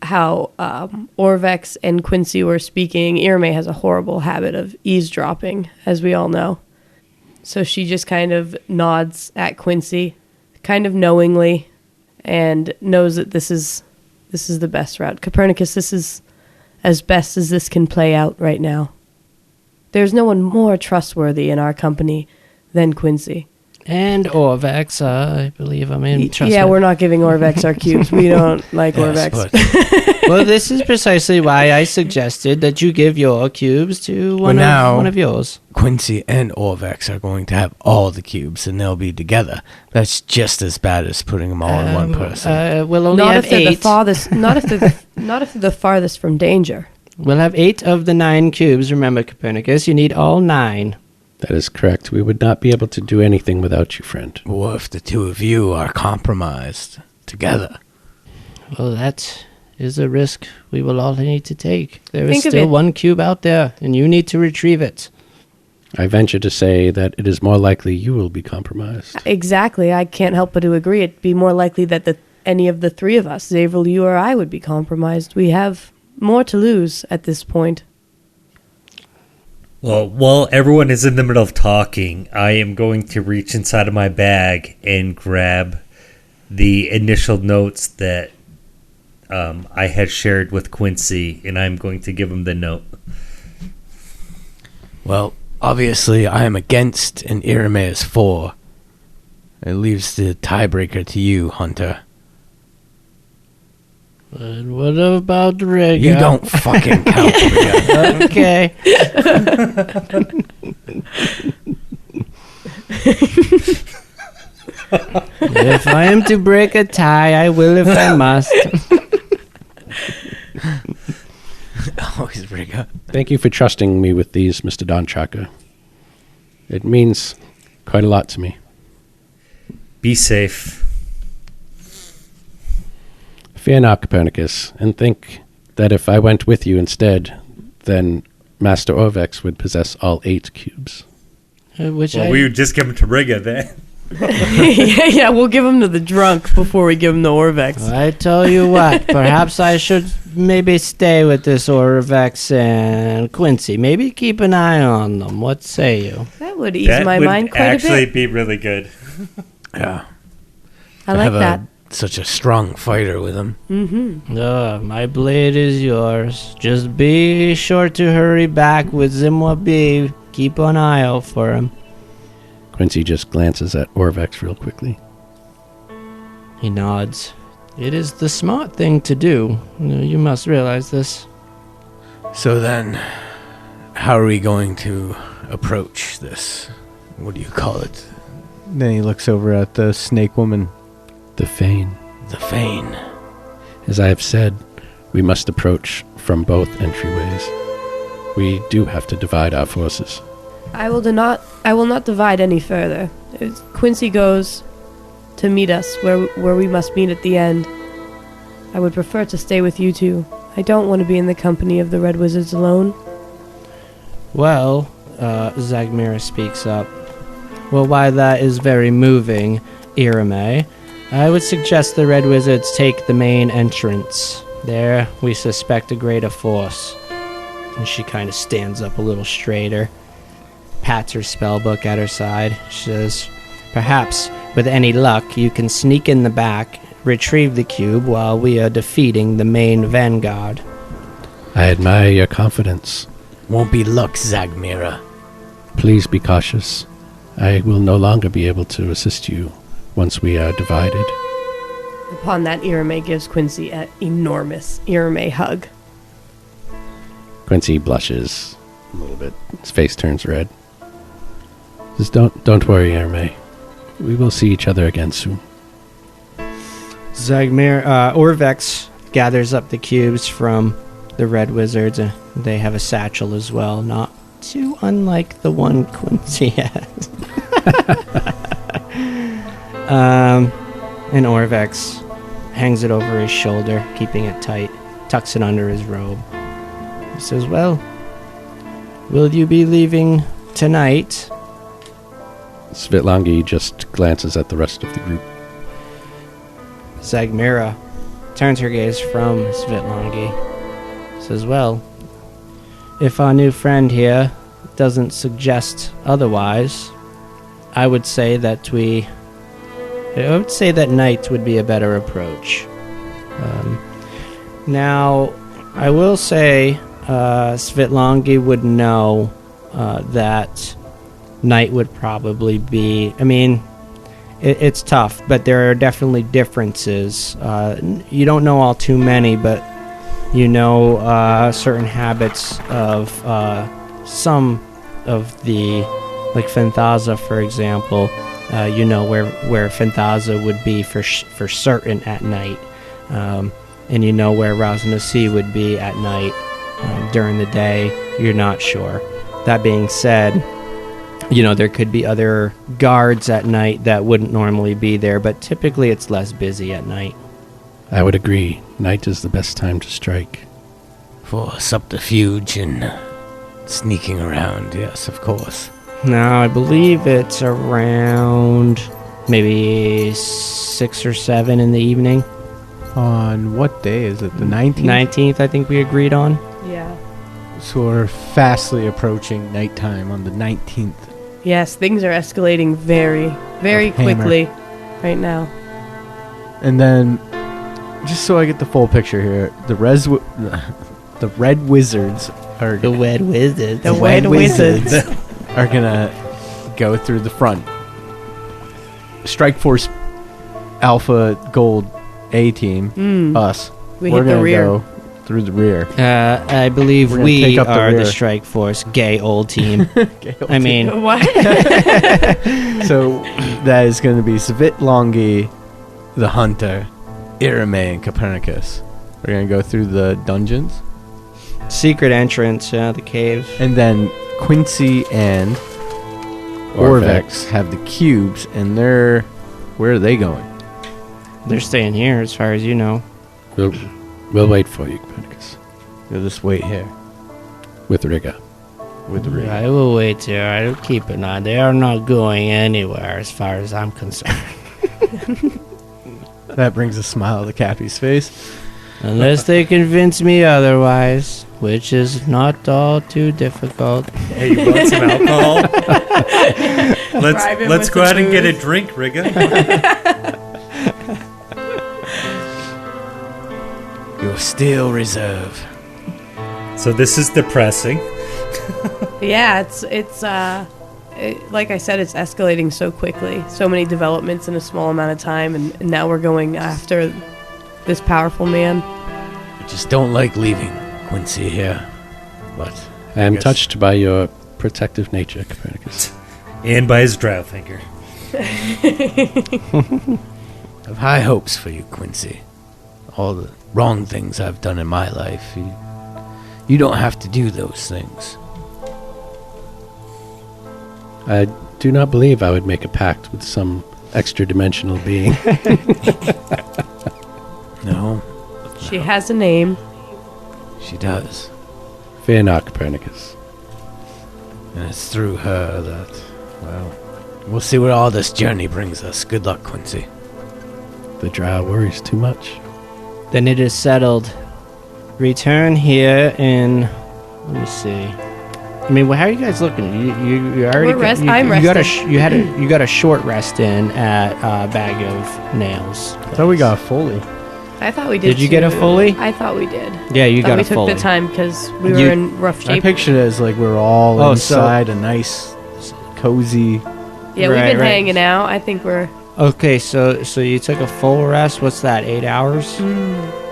E: how Orvex and Quincy were speaking, Irme has a horrible habit of eavesdropping, as we all know. So she just kind of nods at Quincy, kind of knowingly, and knows that this is the best route. Copernicus, this is as best as this can play out right now. There's no one more trustworthy in our company than Quincy.
B: And Orvex, I believe I'm in trust.
E: Yeah, we're not giving Orvex our cubes. We don't like
D: Yes,
E: Orvex.
B: Well, this is precisely why I suggested that you give your cubes to one of yours.
D: Quincy and Orvex are going to have all the cubes, and they'll be together. That's just as bad as putting them all in one person.
B: We'll only
E: Not
B: have
E: if they're
B: 8.
E: the farthest. Not if they're the farthest from danger.
B: We'll have 8 of the 9 cubes. Remember, Copernicus, you need all 9.
A: That is correct. We would not be able to do anything without you, friend.
D: What if the 2 of you are compromised together?
B: Well, that is a risk we will all need to take. There is
E: Think of
B: still
E: it.
B: 1 cube out there, and you need to retrieve it.
A: I venture to say that it is more likely you will be compromised.
E: Exactly. I can't help but to agree. It'd be more likely that any of the 3 of us, Zavril, you or I, would be compromised. We have more to lose at this point.
C: Well, while everyone is in the middle of talking, I am going to reach inside of my bag and grab the initial notes that I had shared with Quincy, and I'm going to give him the note.
D: Well, obviously, I am against, and Irame is for. It leaves the tiebreaker to you, Hunter.
B: But what about Rega?
D: You don't fucking count, Rega.
B: Okay. If I am to break a tie, I will if I must.
D: Always Rega.
A: Thank you for trusting me with these, Mr. Don Chaka. It means quite a lot to me.
C: Be safe.
A: Fear not, Copernicus, and think that if I went with you instead, then Master Orvex would possess all 8 cubes.
C: We would just give them to Riga then.
E: yeah, we'll give him to the drunk before we give him to Orvex.
B: I tell you what, perhaps I should maybe stay with this Orvex and Quincy. Maybe keep an eye on them. What say you?
E: That would ease my mind quite a bit.
C: That would actually be really good.
D: Yeah.
E: I like that.
D: Such a strong fighter with him.
E: Mm-hmm.
B: My blade is yours. Just be sure to hurry back with Zimwabi. Keep an eye out for him.
A: Quincy just glances at Orvex real quickly.
B: He nods. It is the smart thing to do. You must realize this.
D: So then, how are we going to approach this? What do you call it?
F: Then he looks over at the snake woman.
A: The Fane.
D: The Fane.
A: As I have said, we must approach from both entryways. We do have to divide our forces.
E: I will not divide any further. Quincy goes to meet us where we must meet at the end. I would prefer to stay with you two. I don't want to be in the company of the Red Wizards alone.
B: Well, Zagmira speaks up. Well, why that is very moving, Irame, I would suggest the Red Wizards take the main entrance. There, we suspect a greater force. And she kind of stands up a little straighter, pats her spellbook at her side. She says, perhaps, with any luck, you can sneak in the back, retrieve the cube while we are defeating the main vanguard.
A: I admire your confidence.
D: Won't be luck, Zagmira.
A: Please be cautious. I will no longer be able to assist you once we are divided.
E: Upon that, Irame gives Quincy an enormous Irame hug.
A: Quincy blushes a little bit. His face turns red. Just don't worry, Irame. We will see each other again soon.
B: Orvex gathers up the cubes from the Red Wizards. They have a satchel as well, not too unlike the one Quincy has. And Orvex hangs it over his shoulder, keeping it tight, tucks it under his robe. He says, well, will you be leaving tonight?
A: Svitlangi just glances at the rest of the group.
B: Zagmira turns her gaze from Svitlangi. Says, well, if our new friend here doesn't suggest otherwise, I would say that night would be a better approach. Now, I will say Svitlangi would know that night would probably be... I mean, it's tough, but there are definitely differences. You don't know all too many, but you know certain habits of some of the... Like Fanthaza, for example, you know where Fanthaza would be for certain at night. And you know where Raznasi would be at night. During the day, you're not sure. That being said, you know, there could be other guards at night that wouldn't normally be there, but typically it's less busy at night.
A: I would agree. Night is the best time to strike.
D: For subterfuge and sneaking around, yes, of course.
B: Now, I believe it's around maybe 6 or 7 in the evening.
F: On what day is it? The 19th?
B: 19th, I think we agreed on.
E: Yeah.
F: So we're fastly approaching nighttime on the 19th.
E: Yes, things are escalating very, very quickly right now.
F: And then, just so I get the full picture here, the Red Wizards are...
B: The Red Wizards.
E: The Red Wizards.
F: are gonna go through the front. Strike Force Alpha Gold A team, us.
E: We
F: We're
E: hit the
F: gonna
E: rear.
F: go through the rear.
B: I believe
F: We're gonna
B: we
F: take up the
B: are the
F: rear.
B: Strike Force gay old team. I mean,
E: What?
F: So that is going to be Svitlangi, the Hunter, Irame, and Copernicus. We're going to go through the dungeons.
B: secret entrance, the cave.
F: And then Quincy and Orvex have the cubes, and they're Where are they going?
B: They're staying here, as far as you know.
A: We'll wait for you, Copernicus.
F: You'll just wait here
A: With Riga.
F: with the ring.
B: I will wait here. I will keep an eye. They are not going anywhere, as far as I'm concerned.
F: That brings a smile to Cappy's face.
B: Unless they convince me otherwise, which is not all too difficult.
C: Hey, you want some alcohol?
E: Bribe him
C: let's
E: with
C: go
E: the
C: ahead and get a
E: booze.
C: drink, Riga.
D: Your steel reserve.
C: So this is depressing.
E: Yeah, like I said, it's escalating so quickly. So many developments in a small amount of time, and now we're going after this powerful man.
D: I just don't like leaving Quincy here. But
A: I am
D: guess-
A: touched by your protective nature, Copernicus.
C: And by his drow finger.
D: I've high hopes for you, Quincy. All the wrong things I've done in my life, you don't have to do those things.
A: I do not believe I would make a pact with some extra-dimensional being.
D: No,
E: She has a name.
D: she does.
A: Fear not, Copernicus.
D: And it's through her that, well, we'll see what all this journey brings us. Good luck, Quincy.
A: The drow worries too much.
B: Then it is settled. Return here in. Let me see. I mean, how are you guys looking? You already.
E: I'm resting.
B: You got a short rest in at Bag of Nails.
F: I thought we got fully.
E: I thought we did.
B: Did you get a
E: too.
B: fully?
E: I thought we did.
B: Yeah, you
E: Thought
B: got
E: we
B: a
E: took
B: fully.
E: the time because we were
B: You-
E: in rough
F: I
E: shape.
F: pictured it as like we're all
B: Oh, so-
F: inside a nice, cozy.
E: Yeah, we've
B: Right,
E: been
B: right.
E: hanging out. I think we're.
B: Okay, so you took a full rest. What's that? 8 hours?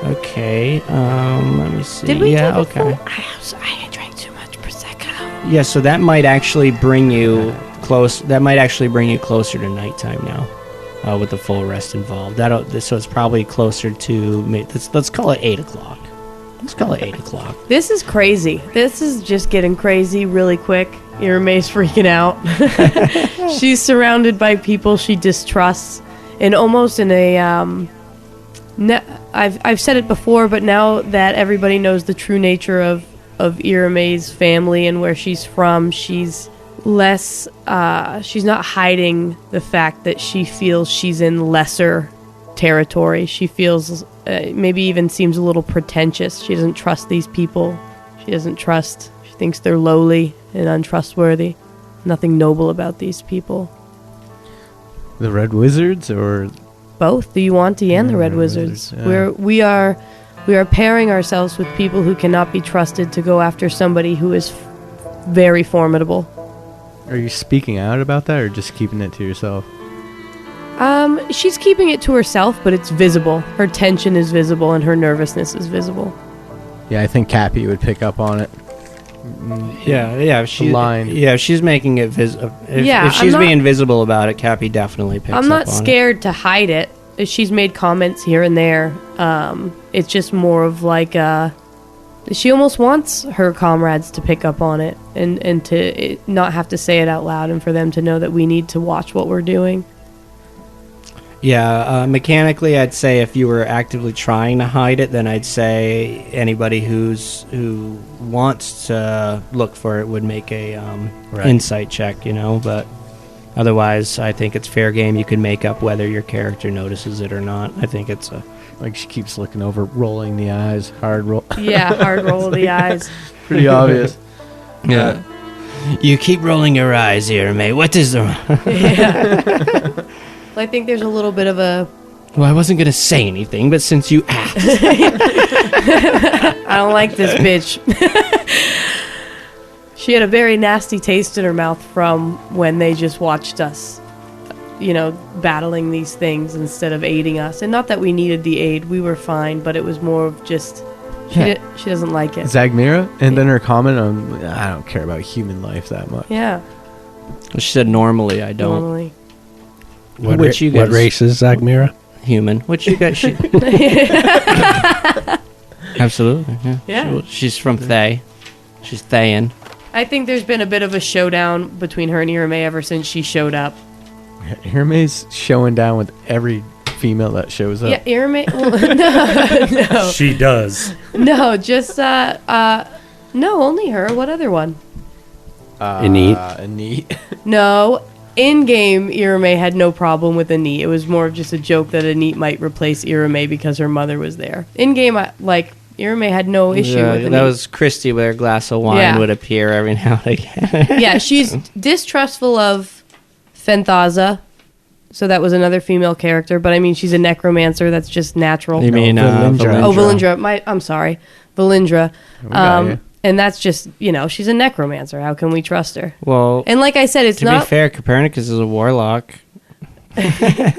B: Okay. Let me see.
E: Did we
B: Yeah.
E: take a
B: Okay.
E: full- I drank too much prosecco.
B: Yeah. So that might actually bring you close. That might actually bring you closer to nighttime now. With the full rest involved. So it's probably closer to let's call it 8 o'clock. Let's call it 8 o'clock.
E: This is crazy. This is just getting crazy really quick. Irame's freaking out. She's surrounded by people she distrusts, and almost in a I've said it before, but now that everybody knows the true nature of Irame's family and where she's from, she's less. She's not hiding the fact that she feels she's in lesser territory. She feels maybe even seems a little pretentious. She doesn't trust these people. She thinks they're lowly and untrustworthy. Nothing noble about these people.
F: The Red Wizards, or
E: Both the Yuan-ti and the Red
F: Red
E: Wizards.
F: Wizards,
E: We are pairing ourselves with people who cannot be trusted to go after somebody who is very formidable.
F: are you speaking out about that, or just keeping it to yourself?
E: She's keeping it to herself, but it's visible. Her tension is visible and her nervousness is visible.
F: Yeah, I think Cappy would pick up on it.
B: Yeah.
F: line.
B: Yeah, she's making it visible.
E: Yeah,
B: If she's
E: I'm not-
B: being visible about it, Cappy definitely picks up on
E: I'm
B: it.
E: not scared to hide it. She's made comments here and there. It's just more of like she almost wants her comrades to pick up on it and to not have to say it out loud, and for them to know that we need to watch what we're doing.
B: Yeah, mechanically, I'd say if you were actively trying to hide it, then I'd say anybody who wants to look for it would make a
C: Right.
B: insight check, But otherwise, I think it's fair game. You can make up whether your character notices it or not. I think it's a
F: Like she keeps looking over, rolling the eyes, hard roll.
E: Yeah, hard roll of the eyes.
F: Pretty obvious.
B: yeah. You keep rolling your eyes here, mate. What is the?
E: Yeah. I think there's a little bit of a.
B: Well, I wasn't gonna say anything, but since you asked,
E: I don't like this bitch. She had a very nasty taste in her mouth from when they just watched us, battling these things instead of aiding us. And not that we needed the aid, we were fine, but it was more of just she doesn't like it.
F: Zagmira, and then her comment on, I don't care about human life that much.
E: Yeah,
B: she said normally I don't.
E: normally.
A: What,
B: Which you
A: what
B: guys-
A: race is Zagmira?
B: Human. What you got? Absolutely. Yeah.
E: Yeah.
B: She's from Thay. She's Thayan.
E: I think there's been a bit of a showdown between her and Irame ever since she showed up.
F: Irame's showing down with every female that shows up.
E: Yeah, Irame. Well, no.
C: She does.
E: No, just no, only her. What other one?
F: Anit.
E: No, in game, Irame had no problem with Anit. It was more of just a joke that Anit might replace Irame because her mother was there. In game, Irame had no issue with Anit.
B: That was Christy with her glass of wine would appear every now and again.
E: Yeah, she's distrustful of Fenthaza. So that was another female character, but I mean, she's a necromancer. That's just natural.
B: You mean
F: Valindra.
E: Oh, Valindra. I'm sorry, Valindra.
F: got you.
E: And that's just, she's a necromancer. How can we trust her?
B: Well,
E: And like I said, it's
B: to
E: not.
B: be fair, Copernicus is a warlock.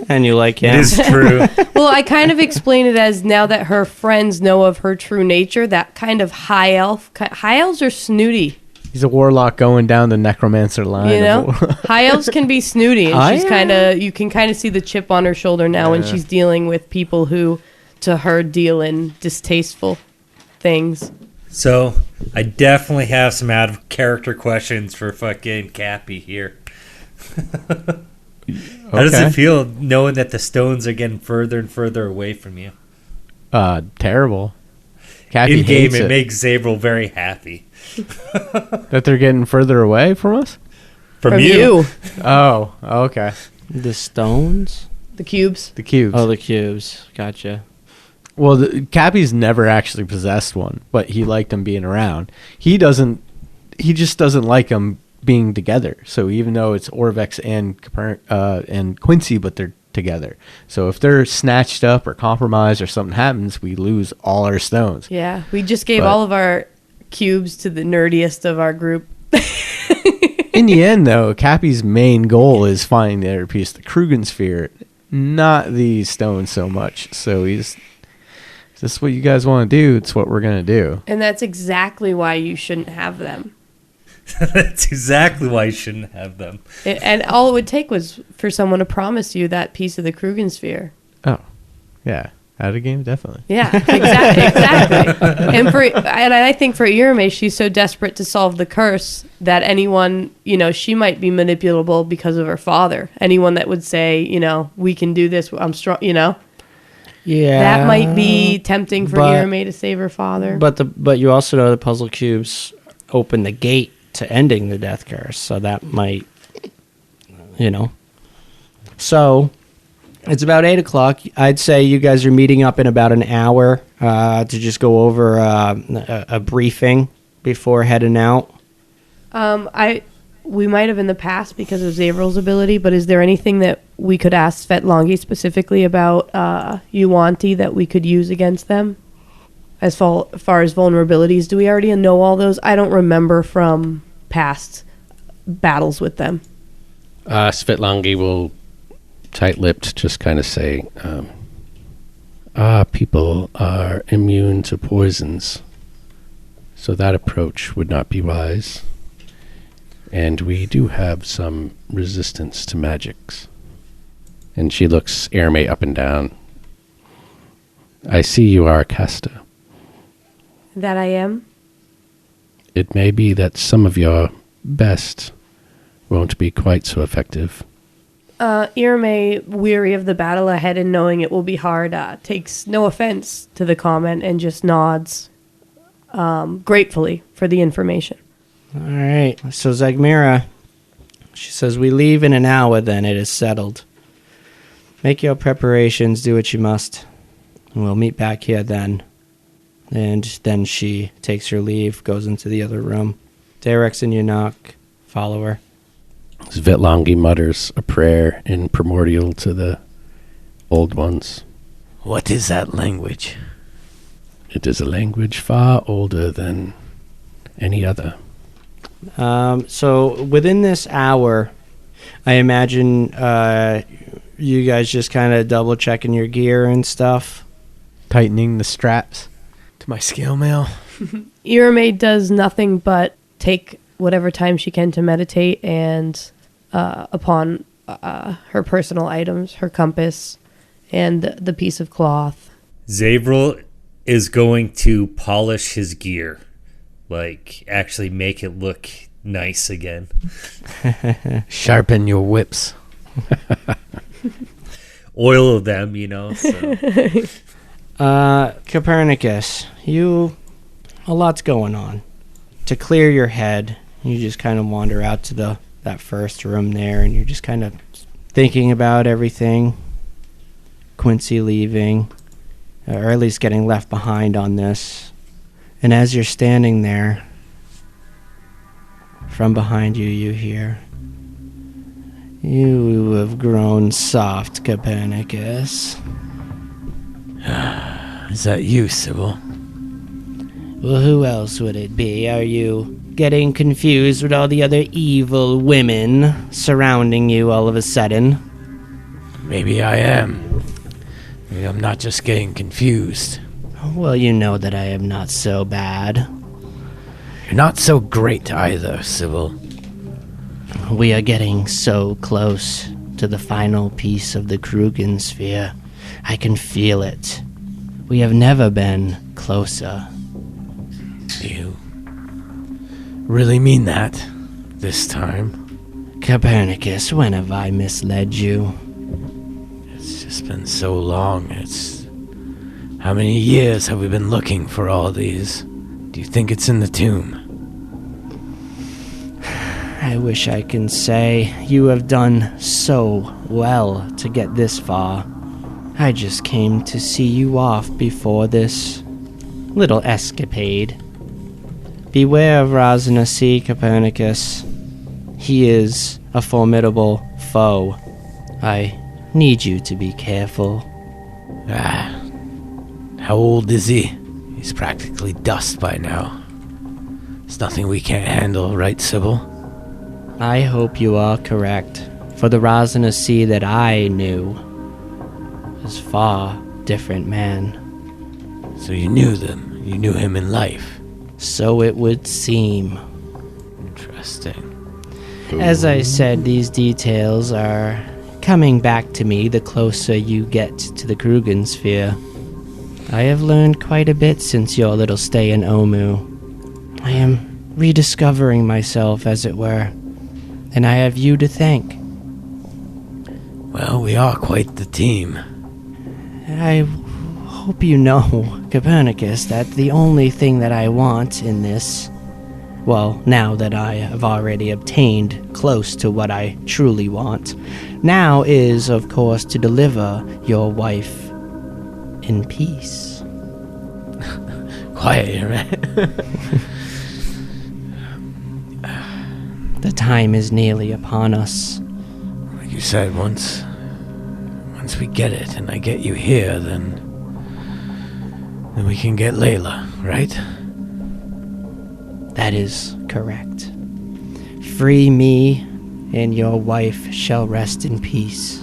B: And you like him.
C: It is true.
E: Well, I kind of explain it as now that her friends know of her true nature, that kind of high elf. High elves are snooty.
F: He's a warlock going down the necromancer line.
E: You know, high elves can be snooty, and you can kind of see the chip on her shoulder now when she's dealing with people who, to her, deal in distasteful things.
C: So, I definitely have some out of character questions for fucking Cappy here. How does it feel knowing that the stones are getting further and further away from you?
F: Terrible. Cappy
C: In game,
F: hates
C: it makes Zabril very happy.
F: that they're getting further away from us.
C: From you.
F: Oh, okay.
B: The stones?
E: The cubes.
F: The cubes.
B: Oh, the cubes. Gotcha.
F: Well, Cappy's never actually possessed one, but he liked them being around. He just doesn't like them being together. So even though it's Orvex and Quincy, but they're together. So if they're snatched up or compromised or something happens, we lose all our stones.
E: Yeah, we just gave all of our cubes to the nerdiest of our group.
F: In the end, though, Cappy's main goal is finding the other piece, the Krugen sphere, not the stone so much. So is this what you guys want to do? It's what we're going to do.
E: And that's exactly why you shouldn't have them.
C: That's exactly why you shouldn't have them.
E: And all it would take was for someone to promise you that piece of the Krugen sphere.
F: Oh, yeah. Out of game, definitely.
E: Yeah, exactly. And I think for Irame, she's so desperate to solve the curse that anyone, she might be manipulable because of her father. Anyone that would say, we can do this, I'm strong,
B: Yeah.
E: That might be tempting for Irame to save her father.
B: But you also know the puzzle cubes open the gate to ending the death curse, so that might, So, it's about 8 o'clock. I'd say you guys are meeting up in about an hour to just go over a briefing before heading out.
E: We might have in the past because of Zavril's ability, but is there anything that we could ask Svetlongi specifically about Yuan-ti that we could use against them? As far as vulnerabilities, do we already know all those? I don't remember from past battles with them.
A: Svetlongi will, tight-lipped, just kind of say, people are immune to poisons, so that approach would not be wise. And we do have some resistance to magics. And she looks Irame up and down. I see you are a caster.
E: That I am?
A: It may be that some of your best won't be quite so effective.
E: Irame, weary of the battle ahead and knowing it will be hard, takes no offense to the comment and just nods gratefully for the information.
B: All right. So Zagmira, she says, we leave in an hour, then it is settled. Make your preparations, do what you must, and we'll meet back here then. And then she takes her leave, goes into the other room. Derex and Yunak follow her.
A: Svetlongi mutters a prayer in primordial to the old ones.
D: What is that language?
A: It is a language far older than any other.
B: So within this hour, I imagine you guys just kind of double checking your gear and stuff.
F: Tightening the straps to my scale mail.
E: Irame does nothing but take whatever time she can to meditate and upon her personal items, her compass, and the piece of cloth.
C: Zavril is going to polish his gear. Actually make it look nice again.
D: Sharpen your whips.
C: Oil them, so.
B: Copernicus, a lot's going on. To clear your head, you just kind of wander out to that first room there, and you're just kind of thinking about everything. Quincy leaving, or at least getting left behind on this. And as you're standing there, from behind you, you hear, "You have grown soft, Copernicus."
D: Is that you, Sybil?
B: Well, who else would it be? Are you getting confused with all the other evil women surrounding you all of a sudden?
D: Maybe I am. Maybe I'm not just getting confused.
B: Well, you know that I am not so bad.
D: You're not so great either, Sybil.
B: We are getting so close to the final piece of the Krugen sphere. I can feel it. We have never been closer.
D: Do you really mean that this time?
B: Copernicus, when have I misled you?
D: It's just been so long. How many years have we been looking for all these? Do you think it's in the tomb?
B: I wish I can say you have done so well to get this far. I just came to see you off before this little escapade. Beware of Raznasi, Copernicus. He is a formidable foe. I need you to be careful.
D: How old is he? He's practically dust by now. There's nothing we can't handle, right, Sybil?
B: I hope you are correct, for the Raznasi that I knew was far different man.
D: So you knew them. You knew him in life.
B: So it would seem.
D: Interesting.
B: As I said, these details are coming back to me the closer you get to the Krugen sphere. I have learned quite a bit since your little stay in Omu. I am rediscovering myself, as it were, and I have you to thank.
D: Well, we are quite the team.
B: I hope you know, Copernicus, that the only thing that I want in this, well, now that I have already obtained close to what I truly want, now is, of course, to deliver your wife in peace.
D: Quiet here, man.
B: The time is nearly upon us.
D: Like you said, once we get it and I get you here, then we can get Layla, right?
B: That is correct. Free me, and your wife shall rest in peace.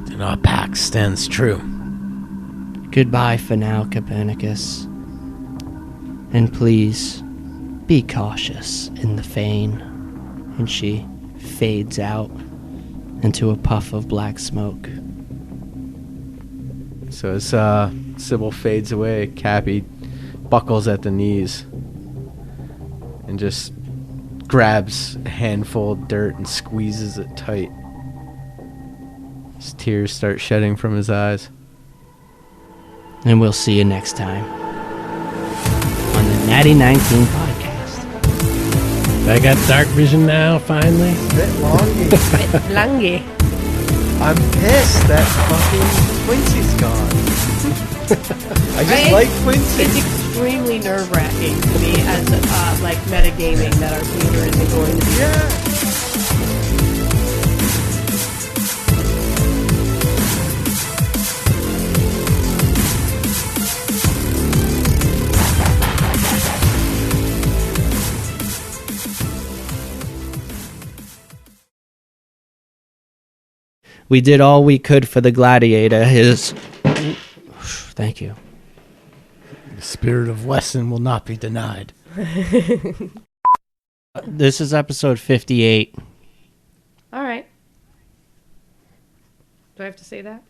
D: Then our pact stands true.
B: Goodbye for now, Copernicus. And please, be cautious in the Fane. And she fades out into a puff of black smoke.
F: So as Sybil fades away, Cappy buckles at the knees and just grabs a handful of dirt and squeezes it tight. His tears start shedding from his eyes.
B: And we'll see you next time on the Natty 19 podcast.
A: I got dark vision now, finally.
F: Bit longy.
E: Langy.
F: I'm pissed that fucking Quincy's gone. I just
E: Right?
F: like Quincy.
E: It's extremely nerve-wracking to me as like metagaming that our theater isn't going to be.
F: Yeah.
B: We did all we could for the gladiator. Thank you.
D: The spirit of Wesson will not be denied.
B: This is episode 58.
E: All right. Do I have to say that?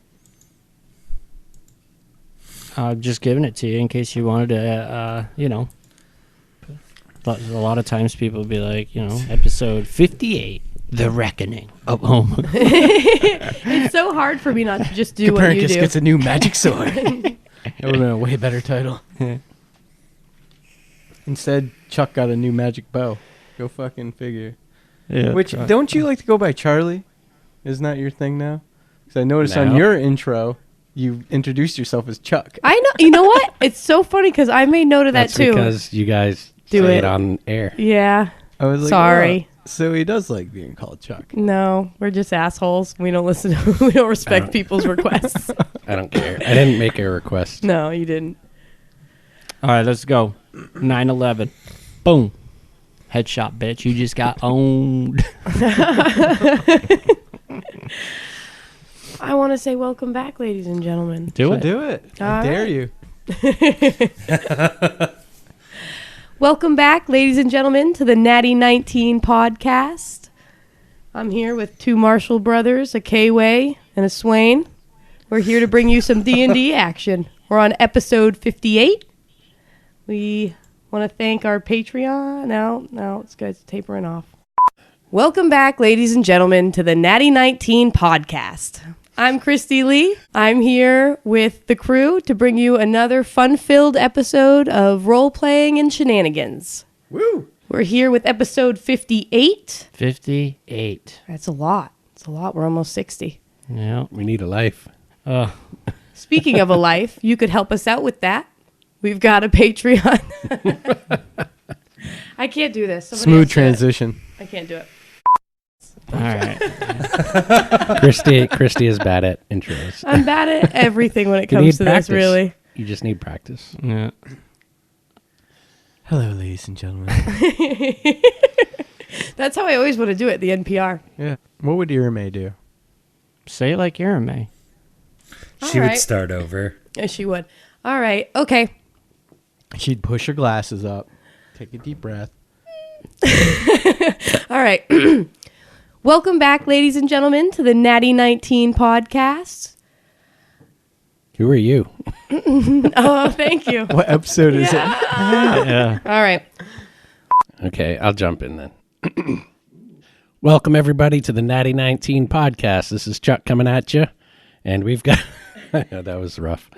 B: Just giving it to you in case you wanted to, But a lot of times people be like, episode 58. The Reckoning of Home.
E: It's so hard for me not to just do what you
F: Copernicus
E: do.
F: gets a new magic sword. That would have been a way better title. Instead, Chuck got a new magic bow. Go fucking figure.
B: Yeah,
F: Which, don't you like to go by Charlie? Isn't that your thing now? Because I noticed on
A: No.
F: your intro, you introduced yourself as Chuck.
E: I know. You know what? It's so funny because I made note of
A: That's
E: that too.
A: because you guys
E: Do
A: say
E: it.
A: it on air.
E: Yeah.
F: I was like,
E: Sorry.
F: oh, so he does like being called Chuck.
E: No, we're just assholes. We don't listen. We don't respect people's requests.
A: I don't care. I didn't make a request.
E: No, you didn't.
B: All right, let's go. 9/11. Boom. Headshot, bitch. You just got owned.
E: I want to say welcome back, ladies and gentlemen.
B: Do
F: So
B: it.
F: do it. I
E: All
F: dare
E: right.
F: you.
E: Welcome back, ladies and gentlemen, to the Natty 19 podcast. I'm here with two Marshall brothers, a K-Way and a Swain. We're here to bring you some D&D action. We're on episode 58. We want to thank our Patreon. Now it's guys tapering off. Welcome back, ladies and gentlemen, to the Natty 19 podcast. I'm Christy Lee. I'm here with the crew to bring you another fun-filled episode of role-playing and shenanigans.
F: Woo!
E: We're here with episode 58.
B: 58.
E: That's a lot. It's a lot. We're almost 60.
B: Yeah.
A: We need a life.
E: Speaking of a life, you could help us out with that. We've got a Patreon. I can't do this. Somebody
F: Smooth
E: else do it.
F: transition.
E: I can't do it.
B: All right.
A: Christy is bad at intros.
E: I'm bad at everything when it
A: You need
E: comes to
A: practice.
E: this, really.
A: You just need practice.
B: Yeah.
F: Hello, ladies and gentlemen.
E: That's how I always want to do it, the NPR.
F: Yeah. What would Irame do?
B: Say it like Irame.
C: She
E: All
C: would
E: right.
C: start over.
E: Yes, she would. All right. Okay.
F: She'd push her glasses up, take a deep breath.
E: All right. Welcome back, ladies and gentlemen, to the Natty 19 podcast.
A: Who are you?
E: Oh, thank you.
F: What episode is it?
B: Yeah.
E: All right.
A: Okay, I'll jump in then. Welcome, everybody, to the Natty 19 podcast. This is Chuck coming at you, and we've got... Yeah, that was rough.